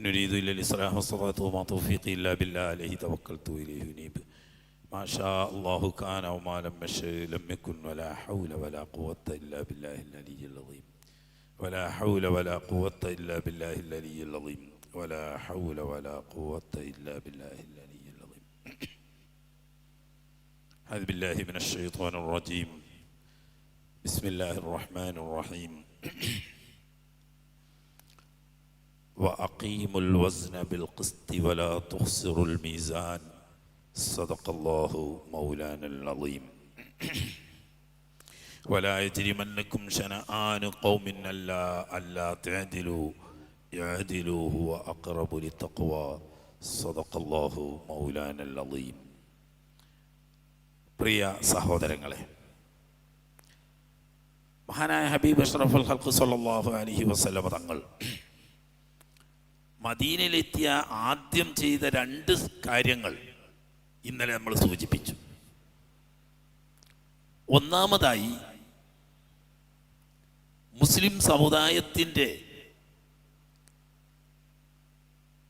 إن أريد إلا الإصلاح ما استطعت وما توفيقي إلا بالله عليه توكلت وإليه أنيب ما شاء الله كان وما لم يشأ لم يكن ولا حول ولا قوة إلا بالله العلي العظيم ولا حول ولا قوة إلا بالله العلي العظيم ولا حول ولا قوة إلا بالله العلي العظيم. أعوذ بالله من الشيطان الرجيم. بسم الله الرحمن الرحيم. وأقيموا الوزن بالقسط ولا تخسروا الميزان صدق الله مولانا العظيم. ولا يجرمنكم شنآن قوم ألا تعدلوا اعدلوا هو أقرب للتقوى صدق الله مولانا العظيم. പ്രിയ സഹോദരങ്ങളെ, മഹാനായ ഹബീബ് അഷ്റഫുൽ ഖൽഖ് സ്വല്ലല്ലാഹു അലൈഹി വസല്ലം തങ്ങൾ മദീനയിലെത്തിയ ആദ്യം ചെയ്ത 2 കാര്യങ്ങൾ ഇന്നലെ നമ്മൾ സൂചിപ്പിച്ചു. ഒന്നാമതായി, മുസ്ലിം സമുദായത്തിൻ്റെ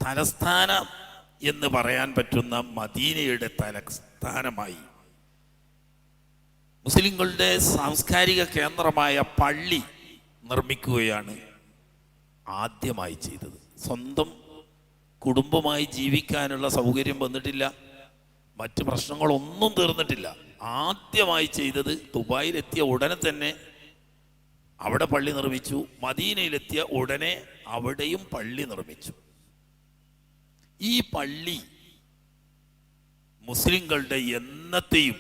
തലസ്ഥാനം എന്ന് പറയാൻ പറ്റുന്ന മദീനയുടെ തലസ്ഥാനമായി മുസ്ലിങ്ങളുടെ സാംസ്കാരിക കേന്ദ്രമായ പള്ളി നിർമ്മിക്കുകയാണ് ആദ്യമായി ചെയ്തത്. സ്വന്തം കുടുംബമായി ജീവിക്കാനുള്ള സൗകര്യം വന്നിട്ടില്ല, മറ്റ് പ്രശ്നങ്ങളൊന്നും തീർന്നിട്ടില്ല. ആദ്യമായി ചെയ്തത് ദുബായിലെത്തിയ ഉടനെ തന്നെ അവിടെ പള്ളി നിർമ്മിച്ചു. മദീനയിലെത്തിയ ഉടനെ അവിടെയും പള്ളി നിർമ്മിച്ചു. ഈ പള്ളി മുസ്ലിങ്ങളുടെ എന്നത്തെയും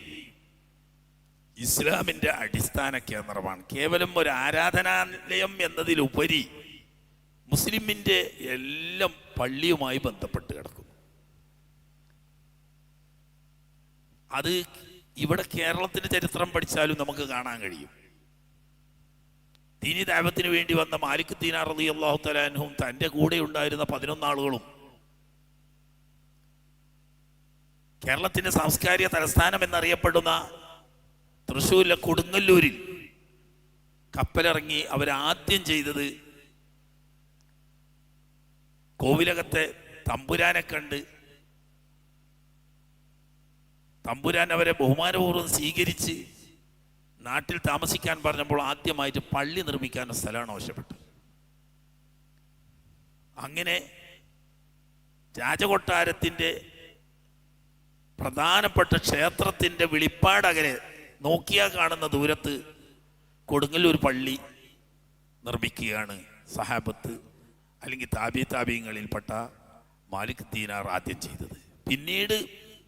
ഇസ്ലാമിൻ്റെ അടിസ്ഥാന കേന്ദ്രമാണ്. കേവലം ഒരു ആരാധനാലയം എന്നതിലുപരി മുസ്ലിമിൻ്റെ എല്ലാം പള്ളിയുമായി ബന്ധപ്പെട്ട് കിടക്കുന്നു. അത് ഇവിടെ കേരളത്തിൻ്റെ ചരിത്രം പഠിച്ചാലും നമുക്ക് കാണാൻ കഴിയും. ദീനി ദഅവത്തിന് വേണ്ടി വന്ന മാലിക് ദീനാർ റളിയല്ലാഹു തആല അൻഹും തൻ്റെ കൂടെ ഉണ്ടായിരുന്ന 11 ആളുകളും കേരളത്തിൻ്റെ സാംസ്കാരിക തലസ്ഥാനം എന്നറിയപ്പെടുന്ന തൃശ്ശൂരിലെ കൊടുങ്ങല്ലൂരിൽ കപ്പലിറങ്ങി അവരാദ്യം ചെയ്തത് കോവിലകത്തെ തമ്പുരാനെ കണ്ട് തമ്പുരാൻ അവരെ ബഹുമാനപൂർവ്വം സ്വീകരിച്ച് നാട്ടിൽ താമസിക്കാൻ പറഞ്ഞപ്പോൾ ആദ്യമായിട്ട് പള്ളി നിർമ്മിക്കാൻ സ്ഥലമാണ് ആവശ്യപ്പെട്ടത്. അങ്ങനെ രാജകൊട്ടാരത്തിൻ്റെ പ്രധാനപ്പെട്ട ക്ഷേത്രത്തിൻ്റെ വെളിപ്പാടകരെ നോക്കിയാൽ കാണുന്ന ദൂരത്ത് കൊടുങ്ങല്ലൂർ പള്ളി നിർമ്മിക്കുകയാണ് സഹാബത്ത് അല്ലെങ്കിൽ താബീങ്ങളിൽപ്പെട്ട മാലിക് ദീനാർ ആദ്യം ചെയ്തത്. പിന്നീട്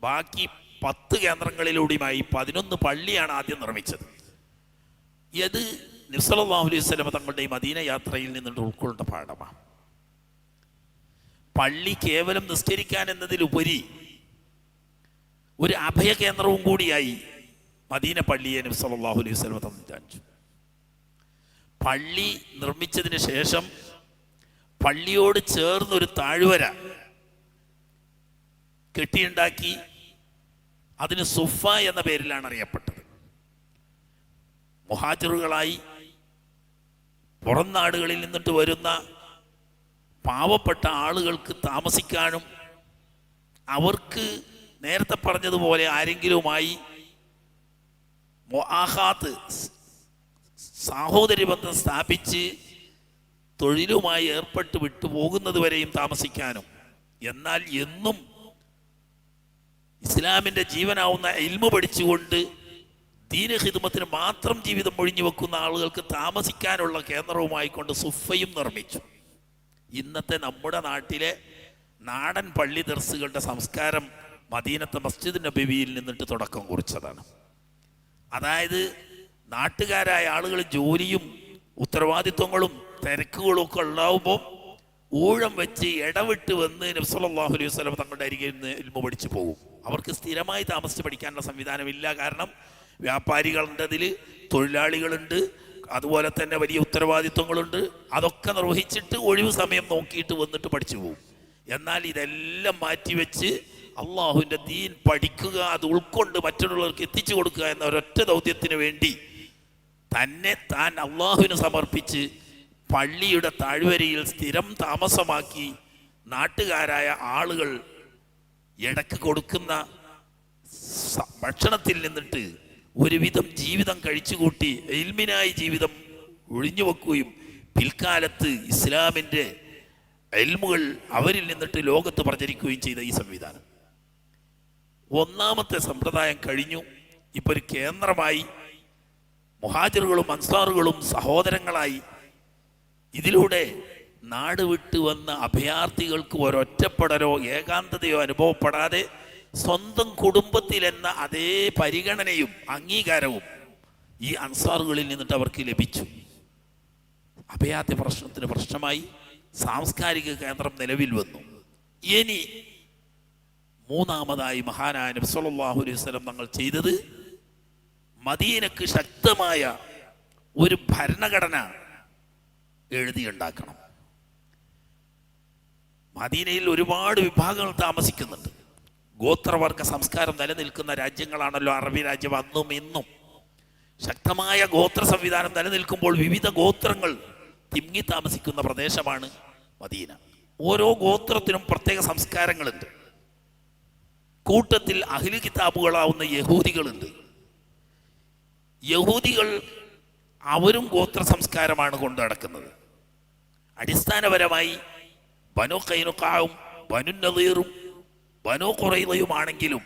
ബാക്കി 10 കേന്ദ്രങ്ങളിലൂടെയുമായി 11 പള്ളിയാണ് ആദ്യം നിർമ്മിച്ചത്. ഇത് നബി സല്ലല്ലാഹു അലൈഹി വസല്ലം തങ്ങളുടെ ഈ മദീന യാത്രയിൽ നിന്നുള്ള ഉൾക്കൊണ്ട പാഠമാണ്. പള്ളി കേവലം നിസ്കരിക്കാൻ എന്നതിലുപരി ഒരു അഭയ കേന്ദ്രവും കൂടിയായി മദീന പള്ളിയെ നബി സല്ലല്ലാഹു അലൈഹി വസല്ലം തീരുമാനിച്ചു. പള്ളി നിർമ്മിച്ചതിന് ശേഷം പള്ളിയോട് ചേർന്നൊരു താഴ്വര കെട്ടിയുണ്ടാക്കി. അതിന് സുഫ എന്ന പേരിലാണ് അറിയപ്പെട്ടത്. മുഹാജിറുകളായി പുറം നാടുകളിൽ നിന്നിട്ട് വരുന്ന പാവപ്പെട്ട ആളുകൾക്ക് താമസിക്കാനും അവർക്ക് നേരത്തെ പറഞ്ഞതുപോലെ ആരെങ്കിലുമായി മുആഖാത്ത് സാഹോദര്യ ബന്ധം സ്ഥാപിച്ച് തൊഴിലുമായി ഏർപ്പെട്ട് വിട്ടുപോകുന്നത് വരെയും താമസിക്കാനും, എന്നാൽ എന്നും ഇസ്ലാമിൻ്റെ ജീവനാവുന്ന ഇൽമു പഠിച്ചുകൊണ്ട് ദീന ഖിദ്മത്തിന് മാത്രം ജീവിതം ഒഴിഞ്ഞു വെക്കുന്ന ആളുകൾക്ക് താമസിക്കാനുള്ള കേന്ദ്രവുമായിക്കൊണ്ട് സുഫയും നിർമ്മിച്ചു. ഇന്നത്തെ നമ്മുടെ നാട്ടിലെ നാടൻ പള്ളി ദർസുകളുടെ സംസ്കാരം മദീനത്തെ മസ്ജിദ് നബവിയിൽ നിന്നിട്ട് തുടക്കം കുറിച്ചതാണ്. അതായത് നാട്ടുകാരായ ആളുകൾ ജോലിയും ഉത്തരവാദിത്വങ്ങളും തിരക്കുകളും ഒക്കെ ഉണ്ടാവുമ്പോൾ ഊഴം വെച്ച് ഇടവിട്ട് വന്ന് നബി സല്ലല്ലാഹു അലൈഹി വസല്ലം തങ്ങളുടെ അരികിൽ നിന്ന് ഇൽമു പഠിച്ചു പോകും. അവർക്ക് സ്ഥിരമായി താമസിച്ച് പഠിക്കാനുള്ള സംവിധാനമില്ല. കാരണം വ്യാപാരികളുണ്ട്, അതിൽ തൊഴിലാളികളുണ്ട്, അതുപോലെ തന്നെ വലിയ ഉത്തരവാദിത്വങ്ങളുണ്ട്. അതൊക്കെ നിർവഹിച്ചിട്ട് ഒഴിവ് സമയം നോക്കിയിട്ട് വന്നിട്ട് പഠിച്ചു പോകും. എന്നാൽ ഇതെല്ലാം മാറ്റിവെച്ച് അള്ളാഹുവിൻ്റെ ദീൻ പഠിക്കുക, അത് ഉൾക്കൊണ്ട് മറ്റുള്ളവർക്ക് എത്തിച്ചു കൊടുക്കുക എന്ന ഒരൊറ്റ ദൗത്യത്തിന് വേണ്ടി തന്നെ താൻ അള്ളാഹുവിന് സമർപ്പിച്ച് പള്ളിയുടെ താഴ്വരയിൽ സ്ഥിരം താമസമാക്കി നാട്ടുകാരായ ആളുകൾ ഇടക്ക് കൊടുക്കുന്ന ഭക്ഷണത്തിൽ നിന്നിട്ട് ഒരുവിധം ജീവിതം കഴിച്ചുകൂട്ടി ഇൽമിനായി ജീവിതം ഒഴിഞ്ഞു വെക്കുകയും പിൽക്കാലത്ത് ഇസ്ലാമിൻ്റെ ഇൽമുകൾ അവരിൽ നിന്നിട്ട് ലോകത്ത് പ്രചരിക്കുകയും ചെയ്ത ഈ സംവിധാനം. ഒന്നാമത്തെ സമ്പ്രദായം കഴിഞ്ഞു. ഇപ്പോൾ ഒരു കേന്ദ്രമായി മുഹാജിറുകളും അൻസാറുകളും സഹോദരങ്ങളായി. ഇതിലൂടെ നാട് വിട്ട് വന്ന അഭയാർത്ഥികൾക്ക് ഒരൊറ്റപ്പെടലോ ഏകാന്തതയോ അനുഭവപ്പെടാതെ സ്വന്തം കുടുംബത്തിലെന്ന അതേ പരിഗണനയും അംഗീകാരവും ഈ അൻസാറുകളിൽ നിന്നിട്ട് അവർക്ക് ലഭിച്ചു. അഭയാർത്ഥി പ്രശ്നത്തിന് പ്രശ്നമായി സാംസ്കാരിക കേന്ദ്രം നിലവിൽ വന്നു. ഇനി മൂന്നാമതായി മഹാനായ നബി സല്ലല്ലാഹു അലൈഹി വസല്ലം തങ്ങൾ ചെയ്തത് മദീനക്ക് ശക്തമായ ഒരു ഭരണഘടന എഴുതിയുണ്ടാക്കണം. മദീനയിൽ ഒരുപാട് വിഭാഗങ്ങൾ താമസിക്കുന്നുണ്ട്. ഗോത്രവർഗ സംസ്കാരം നിലനിൽക്കുന്ന രാജ്യങ്ങളാണല്ലോ അറബി രാജ്യം. അന്നും ഇന്നും ശക്തമായ ഗോത്ര സംവിധാനം നിലനിൽക്കുമ്പോൾ വിവിധ ഗോത്രങ്ങൾ തിങ്ങി താമസിക്കുന്ന പ്രദേശമാണ് മദീന. ഓരോ ഗോത്രത്തിനും പ്രത്യേക സംസ്കാരങ്ങളുണ്ട്. കൂട്ടത്തിൽ അഹ്ലു കിതാബുകളാവുന്ന യഹൂദികളുണ്ട്. യഹൂദികൾ അവരും ഗോത്ര സംസ്കാരമാണ് കൊണ്ടു നടക്കുന്നത്. അടിസ്ഥാനപരമായി ബനു ഖൈനുഖാവും ബനു നളീറും ബനു ഖുറൈളയുമാണെങ്കിലും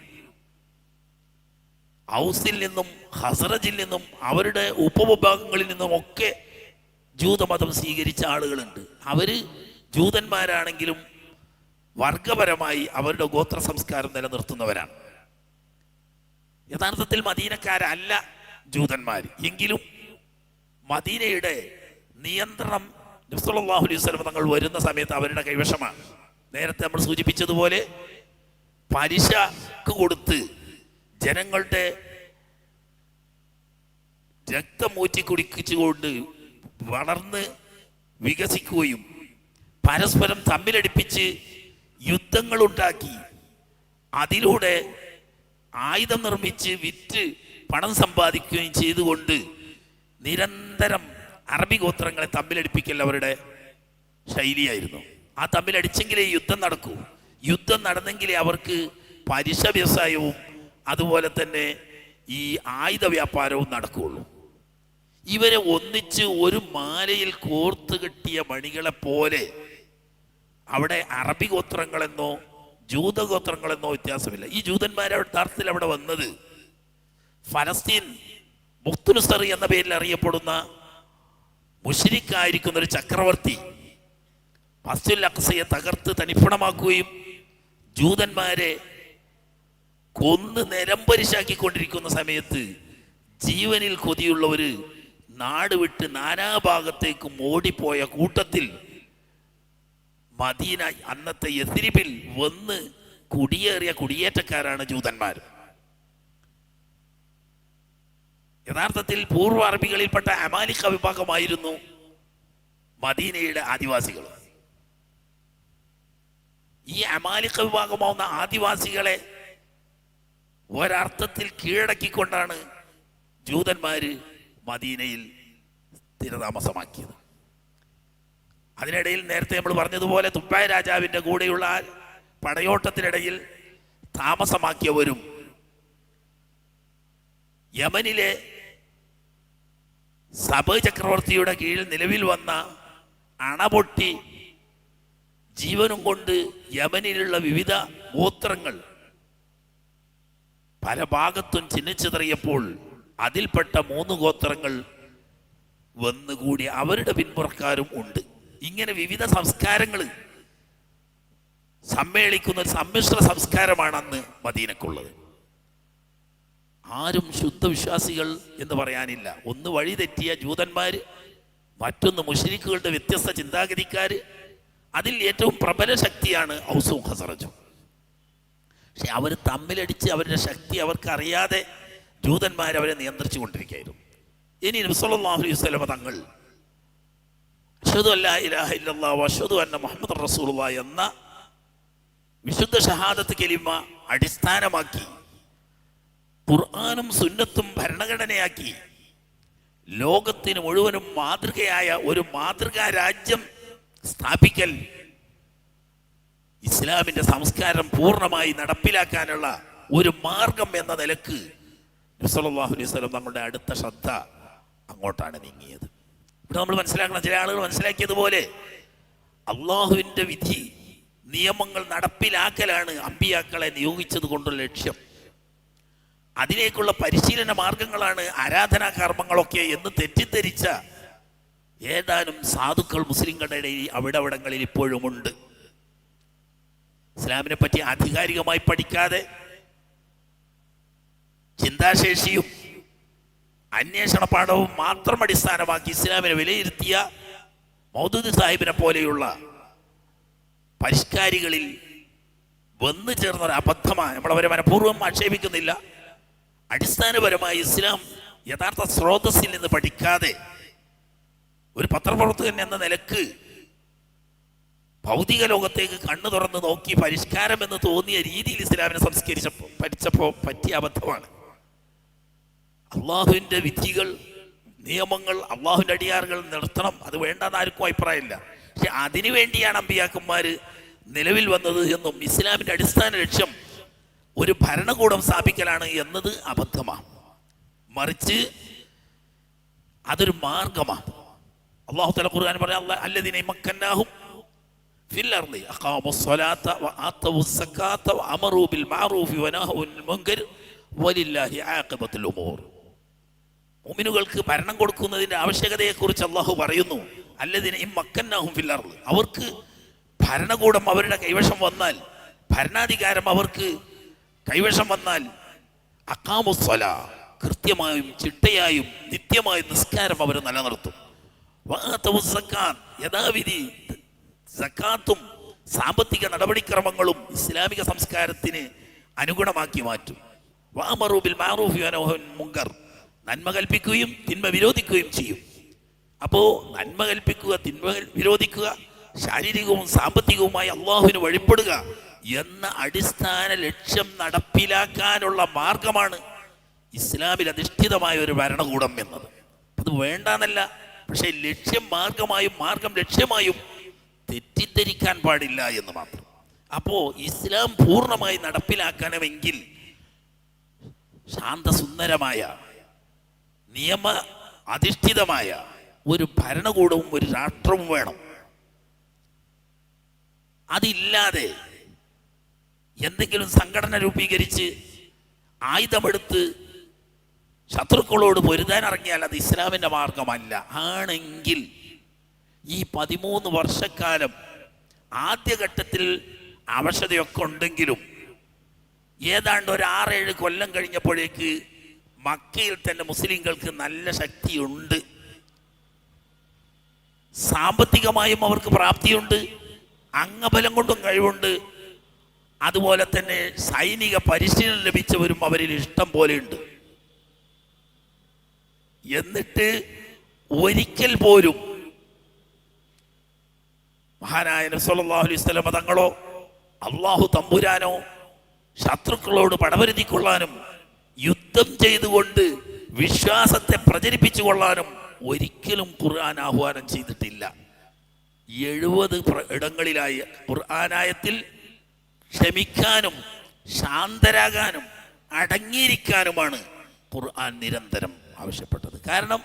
ഔസിൽ നിന്നും ഹസ്റജിൽ നിന്നും അവരുടെ ഉപവിഭാഗങ്ങളിൽ നിന്നും ഒക്കെ ജൂതമതം സ്വീകരിച്ച ആളുകളുണ്ട്. അവര് ജൂതന്മാരാണെങ്കിലും വർഗപരമായി അവരുടെ ഗോത്ര സംസ്കാരം നിലനിർത്തുന്നവരാണ്. യഥാർത്ഥത്തിൽ മദീനക്കാരല്ല ജൂതന്മാർ. എങ്കിലും മദീനയുടെ നിയന്ത്രണം നബി സല്ലല്ലാഹു അലൈഹി വസല്ലം തങ്ങൾ വരുന്ന സമയത്ത് അവരുടെ കൈവശമാണ്. നേരത്തെ നമ്മൾ സൂചിപ്പിച്ചതുപോലെ പലിശക്ക് കൊടുത്ത് ജനങ്ങളുടെ രക്തം ഊറ്റി കുടിച്ചുകൊണ്ട് വളർന്ന് വികസിക്കുകയും പരസ്പരം തമ്മിലടിപ്പിച്ച് യുദ്ധങ്ങളുണ്ടാക്കി അതിലൂടെ ആയുധം നിർമ്മിച്ച് വിറ്റ് പണം സമ്പാദിക്കുകയും ചെയ്തുകൊണ്ട് നിരന്തരം അറബി ഗോത്രങ്ങളെ തമ്മിലടിപ്പിക്കൽ അവരുടെ ശൈലിയായിരുന്നു. ആ തമ്മിലടിച്ചെങ്കിലേ യുദ്ധം നടക്കൂ. യുദ്ധം നടന്നെങ്കിലേ അവർക്ക് പലിശ വ്യവസായവും അതുപോലെ തന്നെ ഈ ആയുധ വ്യാപാരവും നടക്കുകയുള്ളൂ. ഇവരെ ഒന്നിച്ച് ഒരു മാലയിൽ കോർത്ത് കെട്ടിയ മണികളെ പോലെ അവിടെ അറബി ഗോത്രങ്ങളെന്നോ ജൂതഗോത്രങ്ങളെന്നോ വ്യത്യാസമില്ല. ഈ ജൂതന്മാരെ യഥാർത്ഥത്തിൽ അവിടെ വന്നത് ഫലസ്തീൻ മുഖ്തുനുസറി എന്ന പേരിൽ അറിയപ്പെടുന്ന മുശ്രിക്കായിരിക്കുന്ന ഒരു ചക്രവർത്തി മസ്ജിദുൽ അഖ്സയെ തകർത്ത് തനിപ്പണമാക്കുകയും ജൂതന്മാരെ കൊന്ന് നിലംപരിശാക്കിക്കൊണ്ടിരിക്കുന്ന സമയത്ത് ജീവനിൽ കൊതിയുള്ളവര് നാട് വിട്ട് നാനാഭാഗത്തേക്കും ഓടിപ്പോയ കൂട്ടത്തിൽ മദീന അന്നത്തെ യസ്രിബിൽ വന്ന് കുടിയേറിയ കുടിയേറ്റക്കാരാണ് ജൂതന്മാർ. യഥാർത്ഥത്തിൽ പൂർവ്വ അറബികളിൽപ്പെട്ട അമാലിക്ക വിഭാഗമായിരുന്നു മദീനയുടെ ആദിവാസികൾ. ഈ അമാലിക്ക വിഭാഗമാവുന്ന ആദിവാസികളെ ഒരർത്ഥത്തിൽ കീഴടക്കിക്കൊണ്ടാണ് ജൂതന്മാര് മദീനയിൽ സ്ഥിരതാമസമാക്കിയത്. അതിനിടയിൽ നേരത്തെ നമ്മൾ പറഞ്ഞതുപോലെ തുപ്പായ രാജാവിൻ്റെ കൂടെയുള്ള പടയോട്ടത്തിനിടയിൽ താമസമാക്കിയവരും യമനിലെ സബ ചക്രവർത്തിയുടെ കീഴിൽ നിലവിൽ വന്ന അണപൊട്ടി ജീവനും കൊണ്ട് യമനിലുള്ള വിവിധ ഗോത്രങ്ങൾ പല ഭാഗത്തും ചിഹ്നിച്ചെറിയപ്പോൾ അതിൽപ്പെട്ട 3 ഗോത്രങ്ങൾ വന്നുകൂടി അവരുടെ പിന്മുറക്കാരും ഉണ്ട്. ഇങ്ങനെ വിവിധ സംസ്കാരങ്ങൾ സമ്മേളിക്കുന്ന ഒരു സമ്മിശ്ര സംസ്കാരമാണ് അന്ന് മദീനക്കുള്ളത്. ആരും ശുദ്ധവിശ്വാസികൾ എന്ന് പറയാനില്ല. ഒന്ന് വഴി തെറ്റിയ ജൂതന്മാർ, മറ്റൊന്ന് മുശ്രിക്കുകളുടെ വ്യത്യസ്ത ചിന്താഗതിക്കാർ. അതിൽ ഏറ്റവും പ്രബല ശക്തിയാണ് ഔസും ഖസറജും. പക്ഷെ അവർ തമ്മിലടിച്ച് അവരുടെ ശക്തി അവർക്കറിയാതെ ജൂതന്മാർ അവരെ നിയന്ത്രിച്ചു കൊണ്ടിരിക്കുകയായിരുന്നു. ഇനി നബി സല്ലല്ലാഹു അലൈഹി വസല്ലം തങ്ങൾ അശ്ഹദു അല്ലാ ഇലാഹ ഇല്ലല്ലാഹു വഅശ്ഹദു അന്ന മുഹമ്മദർ റസൂലുള്ളാഹി എന്ന വിശുദ്ധ ഷഹാദത്ത് കലിമ അടിസ്ഥാനമാക്കി ഖുർആനും സുന്നത്തും ഭരണഘടനയാക്കി ലോകത്തിന് മുഴുവനും മാതൃകയായ ഒരു മാതൃകാ രാജ്യം സ്ഥാപിക്കൽ ഇസ്ലാമിൻ്റെ സംസ്കാരം പൂർണ്ണമായി നടപ്പിലാക്കാനുള്ള ഒരു മാർഗം എന്ന നിലക്ക് നബി സല്ലല്ലാഹു അലൈഹി വസല്ലം തങ്ങളുടെ അടുത്ത ശ്രദ്ധ അങ്ങോട്ടാണ് നീങ്ങിയത്. ഇവിടെ നമ്മൾ മനസ്സിലാക്കണം, ചില ആളുകൾ മനസ്സിലാക്കിയതുപോലെ അള്ളാഹുവിൻ്റെ വിധി നിയമങ്ങൾ നടപ്പിലാക്കലാണ് അമ്പിയാക്കളെ നിയോഗിച്ചത് കൊണ്ടുള്ള ലക്ഷ്യം. അതിലേക്കുള്ള പരിശീലന മാർഗങ്ങളാണ് ആരാധനാ കർമ്മങ്ങളൊക്കെ എന്ന് തെറ്റിദ്ധരിച്ച ഏതാനും സാധുക്കൾ മുസ്ലിങ്ങളുടെ ഇടയിൽ അവിടങ്ങളിൽ ഇപ്പോഴുമുണ്ട്. ഇസ്ലാമിനെ പറ്റി ആധികാരികമായി പഠിക്കാതെ ചിന്താശേഷിയും അന്വേഷണ പാഠവും മാത്രം അടിസ്ഥാനമാക്കി ഇസ്ലാമിനെ വിലയിരുത്തിയ മൗദൂദ് സാഹിബിനെ പോലെയുള്ള പരിഷ്കാരികളിൽ വന്നു ചേർന്നൊരു അബദ്ധമാണ്. നമ്മളവരെ മനഃപൂർവ്വം ആക്ഷേപിക്കുന്നില്ല. അടിസ്ഥാനപരമായി ഇസ്ലാം യഥാർത്ഥ സ്രോതസ്സിൽ നിന്ന് പഠിക്കാതെ ഒരു പത്രപ്രവർത്തകൻ എന്ന നിലക്ക് ഭൗതിക ലോകത്തേക്ക് കണ്ണു തുറന്ന് നോക്കി പരിഷ്കാരം എന്ന് തോന്നിയ രീതിയിൽ ഇസ്ലാമിനെ പഠിച്ചപ്പോൾ പറ്റിയ അബദ്ധമാണ്. അള്ളാഹുവിൻ്റെ വിധികൾ, നിയമങ്ങൾ, അള്ളാഹുവിൻ്റെ അടിയാറുകൾ നിർത്തണം, അത് വേണ്ടെന്ന് ആർക്കും അഭിപ്രായമില്ല. പക്ഷെ അതിനു വേണ്ടിയാണ് അമ്പിയാക്കന്മാർ നിലവിൽ വന്നത് എന്നും ഇസ്ലാമിൻ്റെ അടിസ്ഥാന ലക്ഷ്യം ഒരു ഭരണകൂടം സ്ഥാപിക്കലാണ് എന്നത് അബദ്ധമാണ്. മറിച്ച് അതൊരു മാർഗമാണ്. അള്ളാഹു തആല ഖുർആൻ പറയാം, അല്ലദീന മക്കന്നാഹും ഫിൽ അർളി അഖാമുസ്സലാത്ത വആതവുസ്സകാത്ത വഅമറൂ ബിൽ മഅറൂഫി വനഹൂ അനിൽ മുൻകർ വലില്ലാഹി ആഖിബത്തുൽ ഉമൂർ. മുഅ്മിനുകൾക്ക് ഭരണം കൊടുക്കുന്നതിൻ്റെ ആവശ്യകതയെക്കുറിച്ച് അള്ളാഹു പറയുന്നു. അല്ലദീന മക്കന്നാഹും ഫിൽ അർളി, അവർക്ക് ഭരണകൂടം അവരുടെ കൈവശം വന്നാൽ, ഭരണാധികാരം അവർക്ക് കൈവശം വന്നാൽ, അഖാമുസ്സലാ, കൃത്യമായും ചിട്ടയായും നിത്യമായും നിസ്കാരം അവർ നിലനിർത്തും. വആതവുസ്സകാത്ത്, യഥാവിധി സക്കാത്തും സാമ്പത്തിക നടപടിക്രമങ്ങളും ഇസ്ലാമിക സംസ്കാരത്തിന് അനുഗുണമാക്കി മാറ്റും. വഅമറൂ ബിൽ മഅറൂഫി വനഹൂ അനിൽ മുൻകർ, നന്മ കൽപ്പിക്കുകയും തിന്മ വിരോധിക്കുകയും ചെയ്യും. അപ്പോൾ നന്മ കൽപ്പിക്കുക, തിന്മ വിരോധിക്കുക, ശാരീരികവും സാമ്പത്തികവുമായി അള്ളാഹുവിന് വഴിപ്പെടുക എന്ന അടിസ്ഥാന ലക്ഷ്യം നടപ്പിലാക്കാനുള്ള മാർഗമാണ് ഇസ്ലാമിൽ അധിഷ്ഠിതമായ ഒരു ഭരണകൂടം എന്നത്. അത് വേണ്ടെന്നല്ല, പക്ഷേ ലക്ഷ്യം മാർഗമായും മാർഗം ലക്ഷ്യമായും തെറ്റിദ്ധരിക്കാൻ പാടില്ല എന്ന് മാത്രം. അപ്പോൾ ഇസ്ലാം പൂർണ്ണമായി നടപ്പിലാക്കണമെങ്കിൽ ശാന്തസുന്ദരമായ നിയമ അധിഷ്ഠിതമായ ഒരു ഭരണകൂടവും ഒരു രാഷ്ട്രവും വേണം. അതില്ലാതെ എന്തെങ്കിലും സംഘടന രൂപീകരിച്ച് ആയുധമെടുത്ത് ശത്രുക്കളോട് പൊരുതാൻ ഇറങ്ങിയാൽ അത് ഇസ്ലാമിൻ്റെ മാർഗമല്ല. ആണെങ്കിൽ ഈ 13 വർഷക്കാലം ആദ്യഘട്ടത്തിൽ അവശതയൊക്കെ ഉണ്ടെങ്കിലും ഏതാണ്ട് ഒരു 6-7 കൊല്ലം കഴിഞ്ഞപ്പോഴേക്ക് മക്കയിൽ തന്നെ മുസ്ലിങ്ങൾക്ക് നല്ല ശക്തിയുണ്ട്, സാമ്പത്തികമായും അവർക്ക് പ്രാപ്തിയുണ്ട്, അംഗബലം കൊണ്ടും കഴിവുണ്ട്, അതുപോലെ തന്നെ സൈനിക പരിശീലനം ലഭിച്ചവരും അവരിൽ ഇഷ്ടം പോലെയുണ്ട്. എന്നിട്ട് ഒരിക്കൽ പോലും മഹാനായ നബി സല്ലല്ലാഹു അലൈഹി വസല്ലം തങ്ങളോ അള്ളാഹു തമ്പുരാനോ ശത്രുക്കളോട് പടവരുതിക്കൊള്ളാനും യുദ്ധം ചെയ്തുകൊണ്ട് വിശ്വാസത്തെ പ്രചരിപ്പിച്ചു കൊള്ളാനും ഒരിക്കലും ഖുർആൻ ആഹ്വാനം ചെയ്തിട്ടില്ല. 70 ഇടങ്ങളിലായി ഖുർആനായത്തിൽ ക്ഷമിക്കാനും ശാന്തരാകാനും അടങ്ങിയിരിക്കാനുമാണ് ഖുർആൻ നിരന്തരം ആവശ്യപ്പെട്ടത്. കാരണം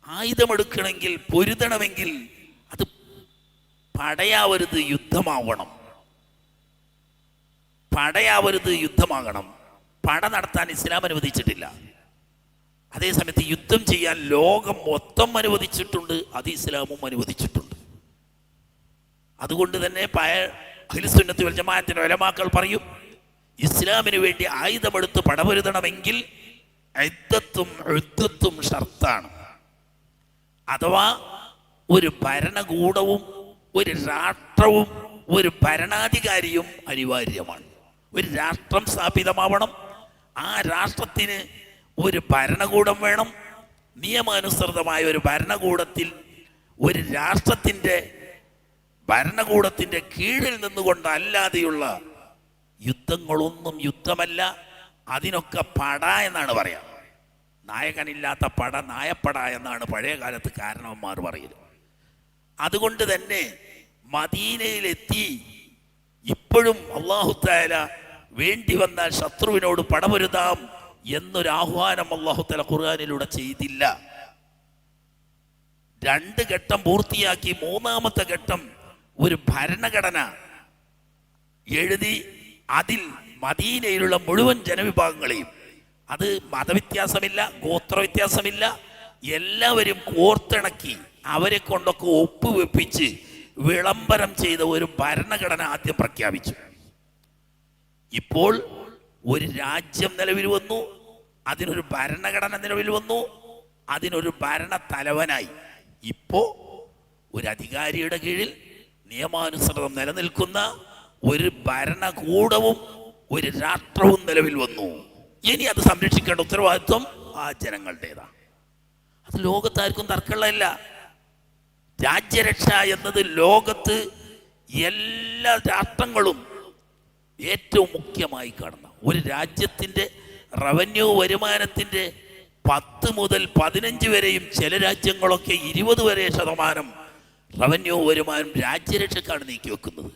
ആയുധമെടുക്കണമെങ്കിൽ, പൊരുതണമെങ്കിൽ അത് പടയാവരുത്, യുദ്ധമാവണം. പടയാവരുത്, യുദ്ധമാകണം. പട നടത്താൻ ഇസ്ലാം അനുവദിച്ചിട്ടില്ല. അതേസമയത്ത് യുദ്ധം ചെയ്യാൻ ലോകം മൊത്തം അനുവദിച്ചിട്ടുണ്ട്, അത് ഇസ്ലാമും അനുവദിച്ചിട്ടുണ്ട്. അതുകൊണ്ട് തന്നെ അഹ്ലുസുന്നത്തി വൽ ജമാഅത്തിന്റെ ഉലമാക്കൾ പറയും, ഇസ്ലാമിന് വേണ്ടി ആയുധമെടുത്ത് പടപൊരുതണമെങ്കിൽ ഇദ്ദത്തും ഷർത്താണ്. അഥവാ ഒരു ഭരണകൂടവും ഒരു രാഷ്ട്രവും ഒരു ഭരണാധികാരിയും അനിവാര്യമാണ്. ഒരു രാഷ്ട്രം സ്ഥാപിതമാവണം, ആ രാഷ്ട്രത്തിന് ഒരു ഭരണകൂടം വേണം. നിയമാനുസൃതമായ ഒരു ഭരണകൂടത്തിൽ ഒരു രാഷ്ട്രത്തിൻ്റെ ഭരണകൂടത്തിൻ്റെ കീഴിൽ നിന്നുകൊണ്ടല്ലാതെയുള്ള യുദ്ധങ്ങളൊന്നും യുദ്ധമല്ല. അതിനൊക്കെ പട എന്നാണ് പറയാം. നായകനില്ലാത്ത പട നായപ്പട എന്നാണ് പഴയ കാലത്ത് കാരണവന്മാർ പറയല്. അതുകൊണ്ട് തന്നെ മദീനയിലെത്തി ഇപ്പോഴും അല്ലാഹു തആല വേണ്ടി വന്നാൽ ശത്രുവിനോട് പടപൊരുതാം എന്നൊരു ആഹ്വാനം അല്ലാഹു തആല ഖുർആനിലൂടെ ചെയ്തില്ല. 2 ഘട്ടം പൂർത്തിയാക്കി 3-ാമത്തെ ഘട്ടം ഒരു ഭരണഘടന എഴുതി അതിൽ മദീനയിലുള്ള മുഴുവൻ ജനവിഭാഗങ്ങളെയും, അത് മതവ്യത്യാസമില്ല, ഗോത്രവ്യത്യാസമില്ല, എല്ലാവരും കോർത്തിണക്കി അവരെ കൊണ്ടൊക്കെ ഒപ്പുവെപ്പിച്ച് വിളംബരം ചെയ്ത ഒരു ഭരണഘടന ആദ്യം പ്രഖ്യാപിച്ചു. ഇപ്പോൾ ഒരു രാജ്യം നിലവിൽ വന്നു, അതിനൊരു ഭരണഘടന നിലവിൽ വന്നു, അതിനൊരു ഭരണ തലവനായി. ഇപ്പോ ഒരു അധികാരിയുടെ കീഴിൽ നിയമാനുസൃതം നിലനിൽക്കുന്ന ഒരു ഭരണകൂടവും ഒരു രാഷ്ട്രവും നിലവിൽ വന്നു. ഇനി അത് സംരക്ഷിക്കേണ്ട ഉത്തരവാദിത്വം ആ ജനങ്ങളുടേതാണ്. അത് ലോകത്താർക്കും തർക്കമുള്ളതല്ല. രാജ്യരക്ഷ എന്നത് ലോകത്ത് എല്ലാ രാഷ്ട്രങ്ങളും ഏറ്റവും മുഖ്യമായി കാണുന്ന ഒരു രാജ്യത്തിൻ്റെ റവന്യൂ വരുമാനത്തിൻ്റെ 10 മുതൽ 15 വരെയും, ചില രാജ്യങ്ങളൊക്കെ 20 വരെ ശതമാനം റവന്യൂ വരുമാനം രാജ്യരക്ഷക്കാണ് നീക്കി വെക്കുന്നത്.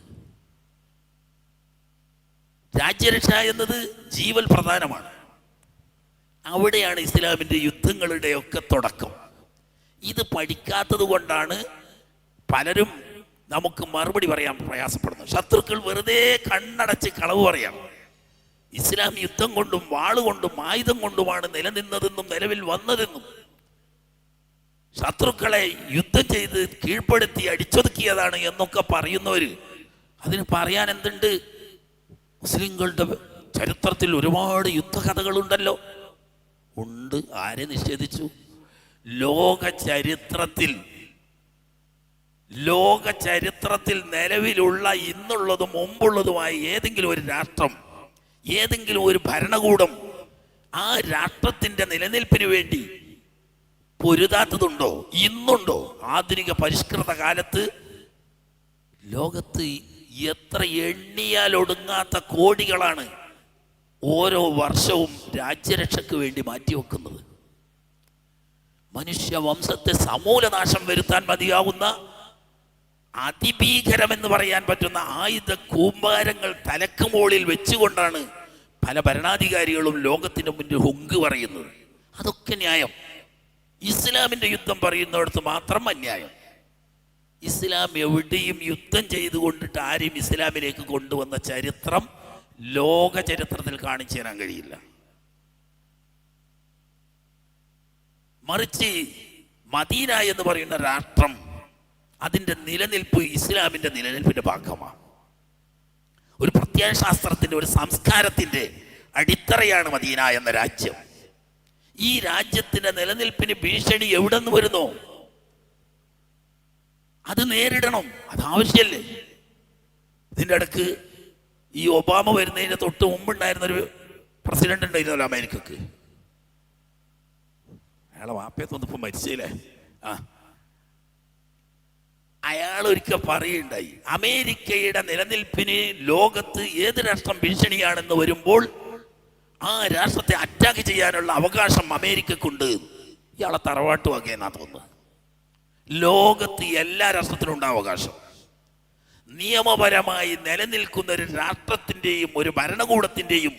രാജ്യരക്ഷ എന്നത് ജീവൽ പ്രധാനമാണ്. അവിടെയാണ് ഇസ്ലാമിൻ്റെ യുദ്ധങ്ങളുടെയൊക്കെ തുടക്കം. ഇത് പഠിക്കാത്തത് കൊണ്ടാണ് പലരും നമുക്ക് മറുപടി പറയാൻ പ്രയാസപ്പെടുന്നത്. ശത്രുക്കൾ വെറുതെ കണ്ണടച്ച് കളവ് പറയാം. ഇസ്ലാം യുദ്ധം കൊണ്ടും വാളുകൊണ്ടും ആയുധം കൊണ്ടുമാണ് നിലനിന്നതെന്നും നിലവിൽ വന്നതെന്നും, ശത്രുക്കളെ യുദ്ധം ചെയ്ത് കീഴ്പ്പെടുത്തി അടിച്ചൊതുക്കിയതാണ് എന്നൊക്കെ പറയുന്നവര്, അതിന് പറയാൻ എന്തുണ്ട്? മുസ്ലിങ്ങളുടെ ചരിത്രത്തിൽ ഒരുപാട് യുദ്ധകഥകളുണ്ടല്ലോ. ഉണ്ട്. ആരെ നിഷേധിച്ചു? ലോക ചരിത്രത്തിൽ നിലവിലുള്ള ഇന്നുള്ളതും മുമ്പുള്ളതുമായ ഏതെങ്കിലും ഒരു രാഷ്ട്രം, ഏതെങ്കിലും ഒരു ഭരണകൂടം ആ രാഷ്ട്രത്തിന്റെ നിലനിൽപ്പിന് വേണ്ടി പൊരുതാത്തതുണ്ടോ? ഇന്നുണ്ടോ? ആധുനിക പരിഷ്കൃത കാലത്ത് ലോകത്ത് എത്ര എണ്ണിയാൽ ഒടുങ്ങാത്ത കോടികളാണ് ഓരോ വർഷവും രാജ്യരക്ഷയ്ക്ക് വേണ്ടി മാറ്റിവെക്കുന്നത്. മനുഷ്യവംശത്തെ സമൂലനാശം വരുത്താൻ മതിയാവുന്ന അതിഭീകരമെന്ന് പറയാൻ പറ്റുന്ന ആയുധ കൂമ്പാരങ്ങൾ തലക്ക് മുകളിൽ വെച്ചുകൊണ്ടാണ് പല ഭരണാധികാരികളും ലോകത്തിന് മുന്നിൽ ഹുങ്ക് പറയുന്നത്. അതൊക്കെ ന്യായം. ഇസ്ലാമിൻ്റെ യുദ്ധം പറയുന്നിടത്ത് മാത്രം അന്യായം. ഇസ്ലാം എവിടെയും യുദ്ധം ചെയ്തുകൊണ്ടിട്ട് ആരെയും ഇസ്ലാമിലേക്ക് കൊണ്ടുവന്ന ചരിത്രം ലോക ചരിത്രത്തിൽ കാണിച്ചു തരാൻ കഴിയില്ല. മറിച്ച് മദീന എന്ന് പറയുന്ന രാഷ്ട്രം, അതിൻ്റെ നിലനിൽപ്പ് ഇസ്ലാമിൻ്റെ നിലനിൽപ്പിൻ്റെ ഭാഗമാണ്. ഒരു പ്രത്യയശാസ്ത്രത്തിൻ്റെ, ഒരു സംസ്കാരത്തിൻ്റെ അടിത്തറയാണ് മദീന എന്ന രാജ്യം. ഈ രാജ്യത്തിൻ്റെ നിലനിൽപ്പിന് ഭീഷണി എവിടെ നിന്ന് വരുന്നോ അത് നേരിടണം. അതാവശ്യമല്ലേ? ഇതിൻ്റെ ഇടക്ക് ഈ ഒബാമ വരുന്നതിന് തൊട്ട് മുമ്പുണ്ടായിരുന്നൊരു പ്രസിഡന്റ് ഉണ്ടായിരുന്നല്ലോ അമേരിക്കക്ക്. അയാളെ വാപ്പയത്തൊന്നിപ്പോൾ മരിച്ചില്ലേ? അയാൾ ഒരിക്കൽ പറയുണ്ടായി, അമേരിക്കയുടെ നിലനിൽപ്പിന് ലോകത്ത് ഏത് രാഷ്ട്രം ഭീഷണിയാണെന്ന് വരുമ്പോൾ ആ രാഷ്ട്രത്തെ അറ്റാക്ക് ചെയ്യാനുള്ള അവകാശം അമേരിക്കക്കുണ്ട്. ഇയാളെ തറവാട്ട് വകയെന്നാ തോന്നുന്നത്. ലോകത്ത് എല്ലാ രാഷ്ട്രത്തിനും ഉണ്ട് അവകാശം. നിയമപരമായി നിലനിൽക്കുന്ന ഒരു രാഷ്ട്രത്തിൻ്റെയും ഒരു ഭരണകൂടത്തിൻ്റെയും